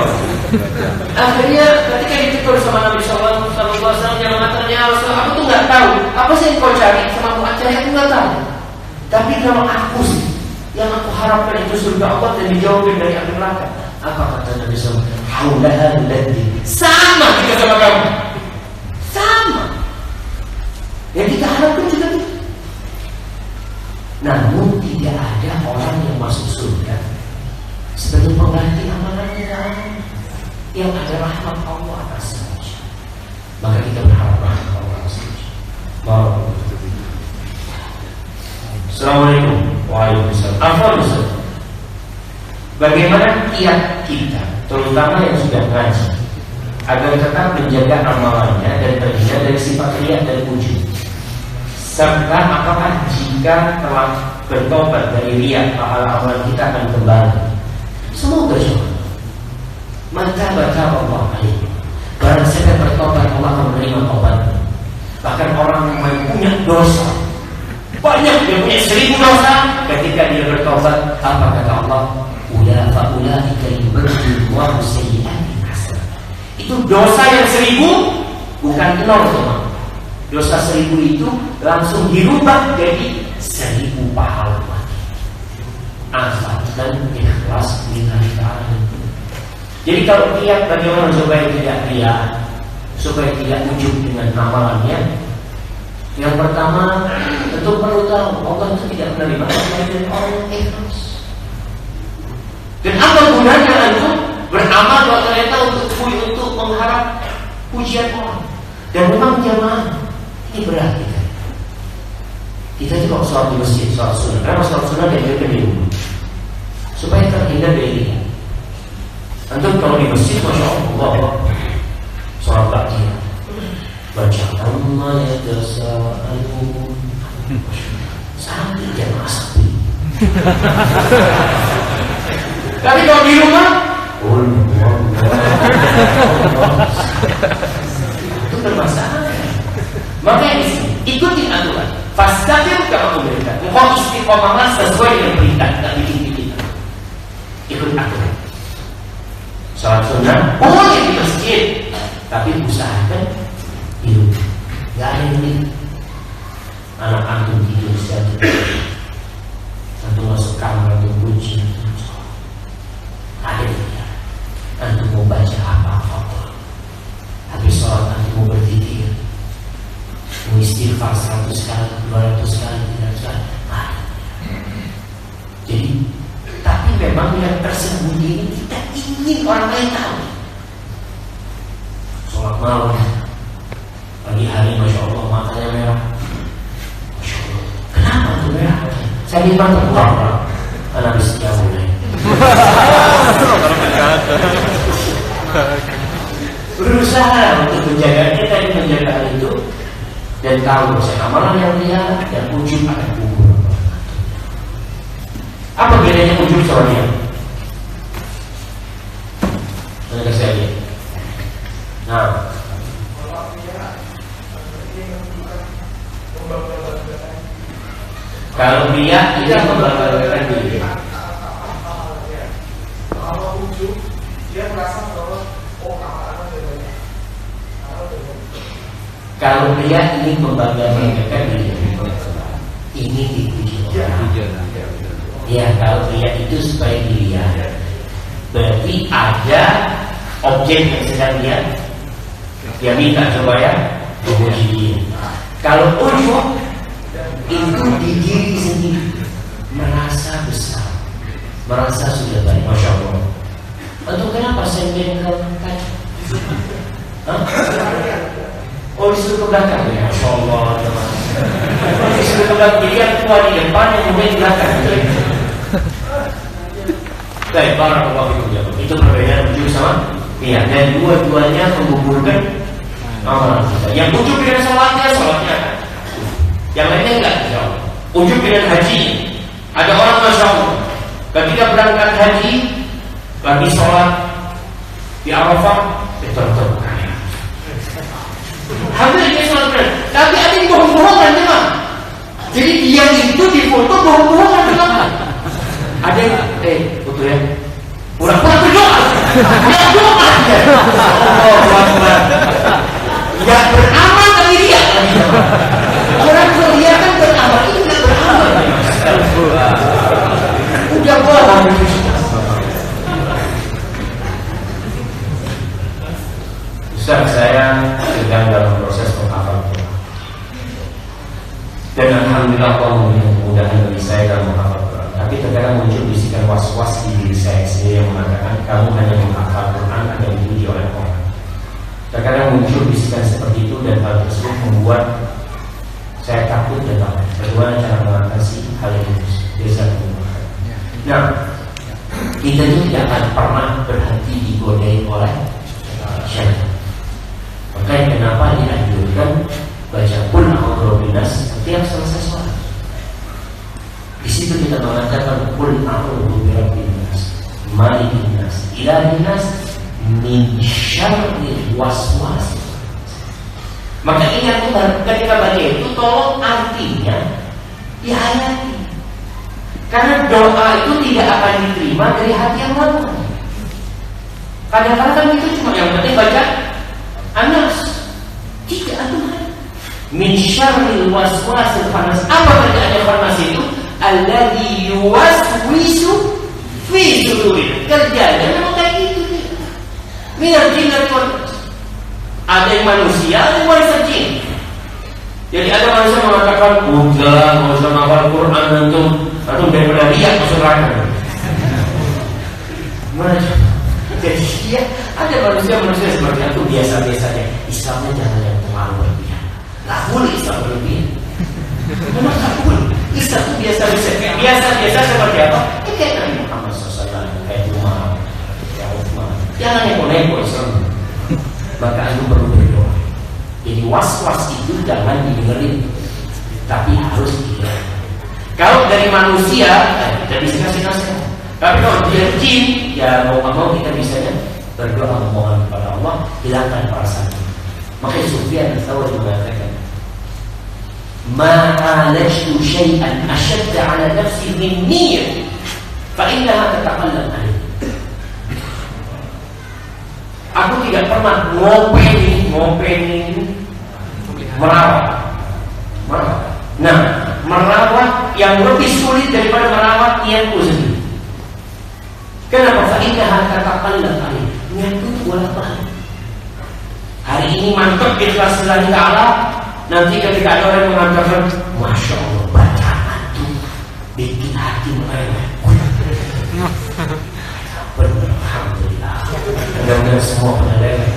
Speaker 1: Akhirnya ketika ditegur sama Apa sih yang kau cari sama aku aja yang nggak tahu. Tapi kalau aku sih, yang aku harapkan itu surga Allah dan dijauhkan dari api neraka. Apa kata Nabi SAW? Haulaha ladzi. Sama kita sama kamu. Sama. Yang kita harapkan juga itu. Namun tidak ada orang yang masuk surga sebagai pengganti amalannya. Yang ada rahmat Allah atas saja. Maka kita berharap rahmat Allah atas saja. Assalamualaikum. Waalaikumsalam. Afwan. Bagaimana kiat kita, terutama yang sudah ngaji, agar tetap menjaga amalannya dan terhindar dari sifat riya dan ujub? Serta apakah jika telah bertobat dari riya, pahala amalan kita akan kembali? Semoga insyaAllah. Maka baca Allah alaihi. Barang siapa bertobat, Allah akan menerima tobatnya. Bahkan orang yang punya dosa banyak, dia punya 1000 dosa, ketika dia bertobat, apa kata Allah? Ulaika yubaddilu sayyi'atihim hasanat. Itu dosa yang 1000 bukan 0 teman. Dosa 1000 itu langsung dirubah jadi 1000 pahala. Asal dan ikhlas lillahi ta'ala. Jadi kalau dia bagaimana supaya tidak riya, supaya tidak ujub dengan amalannya? Yang pertama, tentu perlu tahu Allah itu tidak menerima dari orang yang ikhlas. Dan apa gunanya itu beramal kalau ternyata untuk mengharap pujian orang? Dan memang jamaah ini berat kita. Kita juga kalau sholat di masjid, sholat sunnah, karena sholat sunnah dianjurkan di rumah supaya terhindar dari riya. Antum kalau di masjid, masya Allah, sholat ba'diyah, baca amma yatasa'alun, sampai jamaah sepi. Tapi kalau di rumah, itu bermasalah. Makanya di sini ikuti aturan. Fastaqim kama umirta. Engkau istiqomahlah sesuai dengan perintah, tak bikin-bikin. Ikut aturan. Salat sunnah boleh di masjid, tapi usahakan di rumah. Gak ada yang lihat. Anak antum tidur sejatuh, antum masuk kamar, antum kunci, ada yang antum mau baca apa-apa, habis sholat antum mau berzikir, mau istighfar 100 kali, 200 kali, 300 kali, ada. Jadi, tapi memang yang tersembunyi ini kita ingin orang lain tahu. Sholat malam, pagi hari masya Allah matanya merah, masya Allah. Kenapa tuh merah? Saya bilang terpura-pura, karena habis sekian mulai. Berusaha untuk menjaganya dan menjaga hal itu, dan tahu bahwa amalan yang dia dan ujub akan gugur. Apa bedanya ujub sama dia? Nanti saya lihat. Nah, kalau dia tidak membanggakan diri.
Speaker 3: Kalau ujub, dia merasa bahwa amalan bedanya.
Speaker 1: Kalau dia ingin membanggakan diri, ingin dipuji orang. Ya, kalau dia itu supaya dilihat, berarti ada objek yang sedang dia minta coba ya, memuji dia. Kalau ujub itu di diri sendiri, merasa besar, merasa sudah baik, masya Allah. Untuk kenapa saya menjengkel kaca? Oh, disuruh ke belakang ya, masya Allah. Disuruh ke belakang, jadi yang tua di depan, yang muda di belakang. Baik, barakallahu fikum. Itu perbedaan ujub sama iya, dan dua-duanya menggugurkan amalan kita. Yang ujub dengan sholatnya kan. Yang lainnya enggak, insya Allah. Ujub dengan haji. Ada orang masya Allah, ketika berangkat haji, lagi sholat di Arafah, betul-betul kaya. Hampir dia sholat benar. Tapi ada yang bohong-bohongan memang. Jadi dia itu di foto bohong-bohongan memang. Ada yang, betul ya. Pura-pura berdoa. Dia doa. Allah Akbar. Gak beramal tapi dia. saya sedang dalam proses menghafal Quran. Dan alhamdulillah Allah memudahkan bagi saya dalam menghafal Quran. Tapi terkadang muncul bisikan was-was di diri saya sendiri yang mengatakan kamu hanya menghafal Quran agar dipuji oleh orang. Terkadang muncul bisikan seperti itu dan hal tersebut membuat saya takut dan takut. Bagaimana cara mengatasi hal ini? Nah, kita itu tidak akan pernah berhenti digodai oleh syaitan. Makanya kenapa dianjurkan baca Qul a'udzu binas setiap selesai sholat. Di situ kita mengatakan Qul a'udzu birabbin nas, malikin nas, ilahin nas, min syarril waswas. Maka ingat ketika baca itu tolong artinya dihayati. Karena doa itu tidak akan diterima dari hati yang lemah. Kadang-kadang itu cuma yang penting baca Anas. Tidak Tuhan. Min syarril waswasil khannas. Apa kerjaannya khannas itu? Alladzi yuwaswisu fi sudurin. Kerjanya memang kayak gitu. Minal jinnati wan nas. Ada yang manusia, ada yang manusia jin. Jadi ada manusia mengatakan, udah nggak usah menghafal Quran atau daripada lihat masuk neraka. Jadi ya, ada manusia seperti itu biasa-biasa aja. Islamnya jangan yang terlalu berlebihan. Nggak boleh Islam berlebihan. Memang nggak boleh. Islam itu biasa-biasa seperti apa? Kayak Nabi Muhammad SAW, kayak Umar, kayak Uthman. Jangan neko-neko Islam. Maka itu perlu berdoa. Jadi was-was itu jangan didengerin, tapi harus dihilangkan. Kalau dari manusia, kita bisa kasih nasihat. Tapi kalau dari jin, ya mau nggak mau kita bisa berdoa memohon kepada Allah, hilangkan perasaan. Makanya Sufyan Ats-Tsauri mengatakan, "Ma'alajtu syai'an ashadda 'ala nafsi min niyyah, fa innaha tataqallab 'alayhi." Aku tidak pernah ngopeni merawat. Nah, merawat yang lebih sulit daripada merawat niatku sendiri. Kenapa? Fa'innaha tataqallab 'alayhi. Niatku bolak-balik. Hari ini mantap ikhlas lillahi ta'ala, nanti ketika ada orang mengatakan, Masya Allah, bacaan itu bikin hati meleleh. Alhamdulillah. Mudah-mudahan semua meleleh.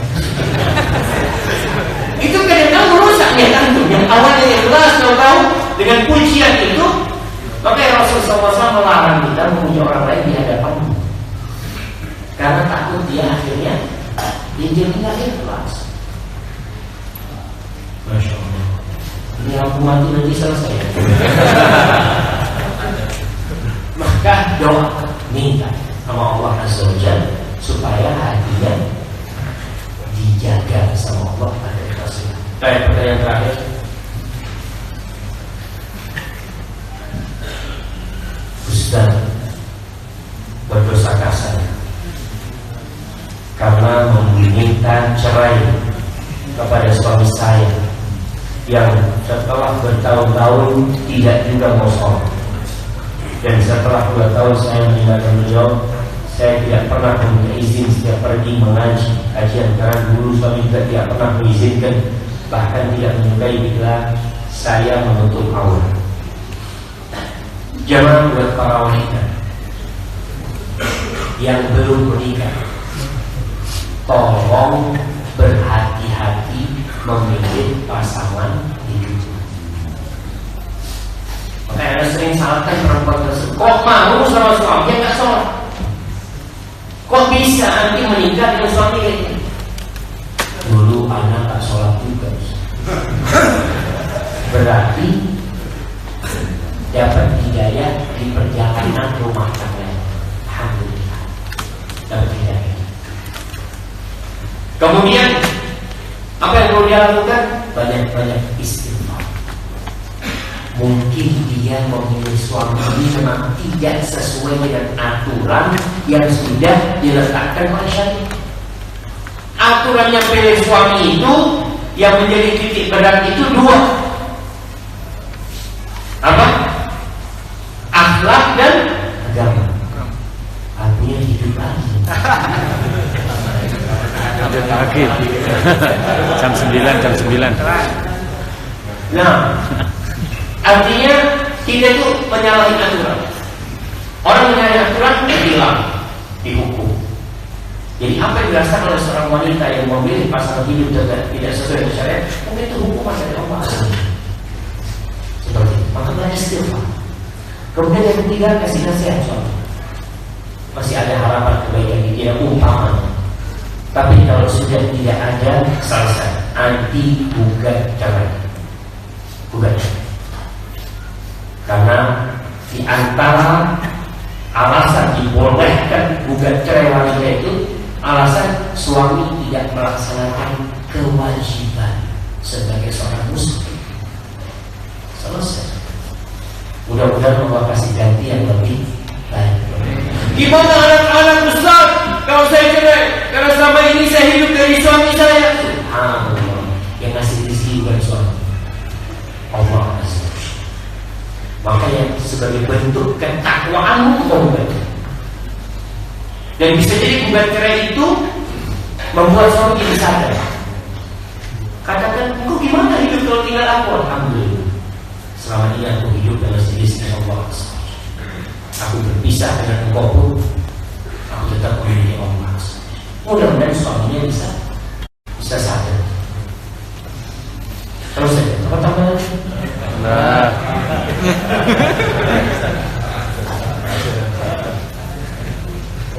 Speaker 1: Itu kadang-kadang merusak niat antum. Yang awalnya ikhlas, tahu dengan pujian itu, maka Rasulullah SAW melarang kita memuji orang lain di hadapanmu. Karena takut dia akhirnya dia tidak ikhlas. Masya Allah. Ini aku mati nanti selesai. Maka doa minta sama Allah Azza wa Jalla supaya hatinya dijaga sama Allah pada ikhlasnya. Baik, pertanyaan terakhir. Ustaz berdosa kasar karena meminta cerai kepada suami saya yang setelah bertahun-tahun tidak juga mau sholat, dan setelah 2 tahun saya meninggalkan beliau, saya tidak pernah meminta izin setiap pergi mengaji kajian karena dulu suami juga tidak pernah mengizinkan, bahkan tidak menyukai bila saya menutup aurat. Jangan buat para wanita yang belum menikah, tolong berhati-hati memilih pasangan hidup. Makanya Anda sering salahkan perempuan tersebut. Kok mau sama suami yang nggak sholat? Kok bisa nanti menikah dengan suami kayak ini? Dulu anak nggak sholat juga. Berarti dapat hidayah di perjalanan rumah tangga. Alhamdulillah, dapat hidayah. Kemudian apa yang perlu dia lakukan? Banyak-banyak istighfar. Mungkin dia memilih suami ini memang tidak sesuai dengan aturan yang sudah diletakkan oleh syariat. Aturan yang pilih suami itu yang menjadi titik berat itu 2. Apa? Akhlak dan agama. Artinya hidup lagi.
Speaker 2: lanjut lagi. Jam 9, jam 9.
Speaker 1: Nah, artinya kita itu menyalahi aturan. Orang menyalahi aturan hilang, dihukum. Jadi apa yang dirasakan oleh seorang wanita yang memilih pasangan hidup tidak sesuai dengan syariat, mungkin itu hukuman dari Allah. Seperti itu. Maka belajar istighfar. Kemudian yang ketiga, kasih nasihat suami. Masih ada harapan kebaikan di dia umpamanya. Tapi kalau sudah tidak ada, selesai. Anti gugat cerai. Gugat. Karena di antara alasan dibolehkan gugat cerai wanita itu, alasan suami tidak melaksanakan kewajiban sebagai seorang muslim. Selesai. Mudah-mudahan Allah kasih ganti yang lebih baik. Gimana anak-anak Ustaz kalau saya cerai? Karena selama ini saya hidup dari suami saya. Subhanallah. Yang ngasih rezeki bukan suami, Allah ngasih. Makanya sebagai bentuk ketakwaanmu taubat. Dan bisa jadi gugat cerai itu membuat suami jadi sadar. Katakan, kok gimana hidup kalau tinggal aku? Alhamdulillah, selama ini aku hidup dalam istri Allah. Aku berpisah dengan engkau pun, aku tetap memiliki Allah. Mudah-mudahan suaminya bisa sadar. Terus saja, apa tambahan?
Speaker 2: Nah.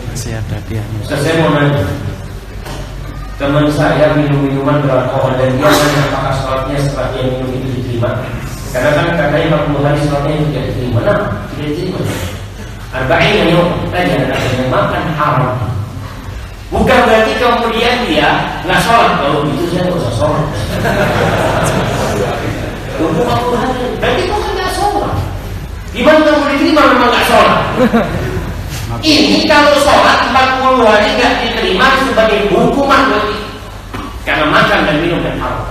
Speaker 2: Masih ada dia.
Speaker 1: Saya mau nanya, teman saya minum minuman beralkohol dan dia nanya apakah sholatnya setelah dia minum itu diterima? Karena kan katanya 40 hari sholatnya tidak diterima. Nah, tidak diterima. Arba'in yang jangan ada yang makan haram. Bukan berarti kemudian dia nggak sholat. Kalau begitu saya nggak usah sholat. 40 hari, berarti kok nggak sholat? Gimana kamu diterima memang nggak sholat? Ini kalau sholat 40 hari nggak diterima sebagai hukuman berarti karena makan dan minum dan haram.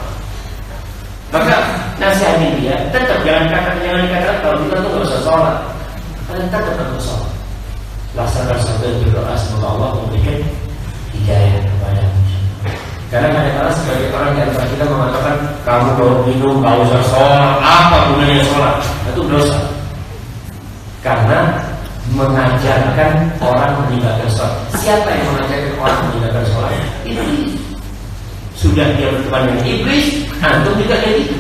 Speaker 1: Maka nasihatin dia tetap jangan dikatakan kalau kita tuh nggak usah sholat. Kalian tetap harus sholat. Laksanakan satu berdoa semoga Allah memberikan hidayah kepadamu. Karena kadang-kadang sebagai orang yang kita mengatakan kamu kalau minum nggak usah sholat, apa gunanya sholat? Itu dosa. Karena mengajarkan orang meninggalkan sholat. Siapa yang mengajarkan orang meninggalkan sholat? Iblis. Sudah dia berteman dengan iblis, antum juga kayak gitu.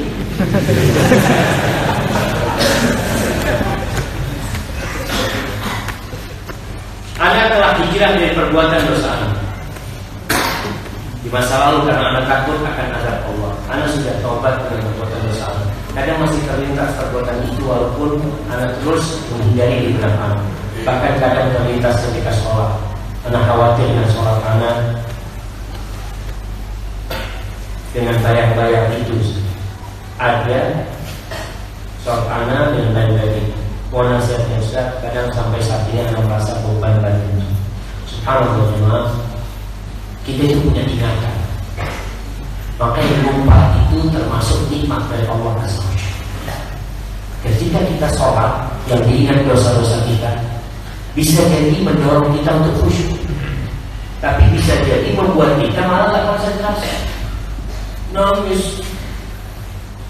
Speaker 1: Anda telah hijrah dari perbuatan dosa Anda. Di masa lalu karena Anda takut akan azab Allah, Anda sudah taubat dengan perbuatan dosa Anda. Kadang masih terlintas perbuatan itu walaupun Anda terus menghindari di belakang. Bahkan kadang terlintas ketika sholat. Anda khawatir dengan sholat Anda dengan bayang-bayang itu. Ada sholat Anda dengan bayang-bayang. Mohon nasihatnya Ustaz, kadang sampai saat ini Anda merasa beban badan. Subhanallah jemaah, kita itu punya ingatan. Maka yang lupa itu termasuk nikmat dari Allah SWT. Ketika kita sholat yang diingat dosa-dosa kita, bisa jadi mendorong kita untuk khusyuk, tapi bisa jadi membuat kita malah gak konsentrasi. Nangis.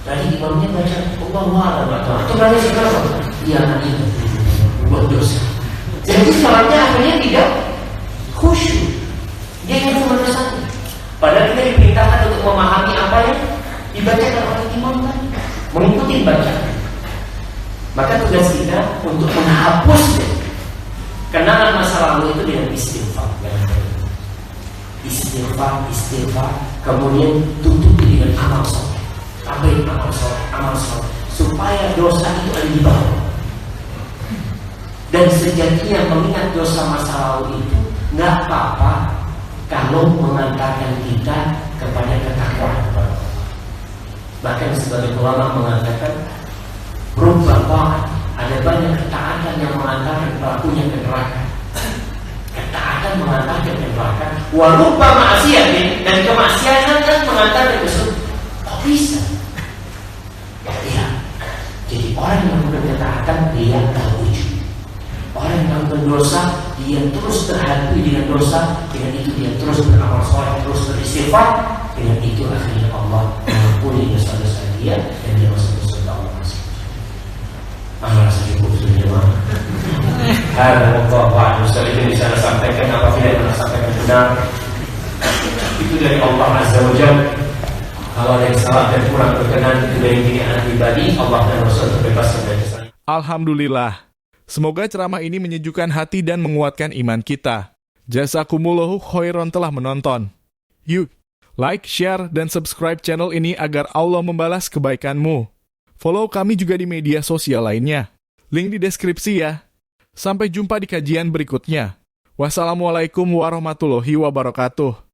Speaker 1: Tadi imamnya baca Allah itu berarti sekarang iya kan itu buat dosa. Jadi sholatnya akhirnya tidak khusyuk. Dia hanya cuma dosa. Padahal kita diperintahkan untuk memahami apa yang dibacakan oleh imam tadi, mengikuti bacaan. Maka tugas kita untuk menghapus kenangan masa lalu itu dengan istighfar. Istighfar, kemudian tutupi dengan amal soleh. Tambahin amal soleh, supaya dosa itu ada di bawah. Dan sejatinya mengingat dosa masa lalu itu nggak apa-apa kalau mengantarkan kita kepada ketakwaan. Bahkan sebagai ulama mengatakan rubba ada banyak ketaatan yang mengantarkan pelakunya ke neraka. Ketaatan mengantarkan ke neraka, warubba ma'asiyatin, dan kemaksiatan kan mengantarkan ke surga. Kok bisa? Ya, jadi orang yang melakukan ketaatan dia tak wujud. Orang yang melakukan dosa dia terus terhantui dengan dosa, dengan itu dia terus beramal soleh, terus beristighfar, dengan itu akhirnya Allah mengampuni dosa-dosa dia dan dia masuk ke surga Allah masih. Amal cukup sudah jemaah. Hal Allah Ustaz itu bisa saya sampaikan apabila yang saya sampaikan benar itu dari Allah Azza wa Jalla. Kalau ada yang salah dan kurang berkenan itu dari diri anak pribadi, Allah dan Rasul terbebaskan dari kesalahan.
Speaker 5: Alhamdulillah. Semoga ceramah ini menyejukkan hati dan menguatkan iman kita. Jazakumullahu khairan telah menonton. Yuk, like, share, dan subscribe channel ini agar Allah membalas kebaikanmu. Follow kami juga di media sosial lainnya. Link di deskripsi ya. Sampai jumpa di kajian berikutnya. Wassalamualaikum warahmatullahi wabarakatuh.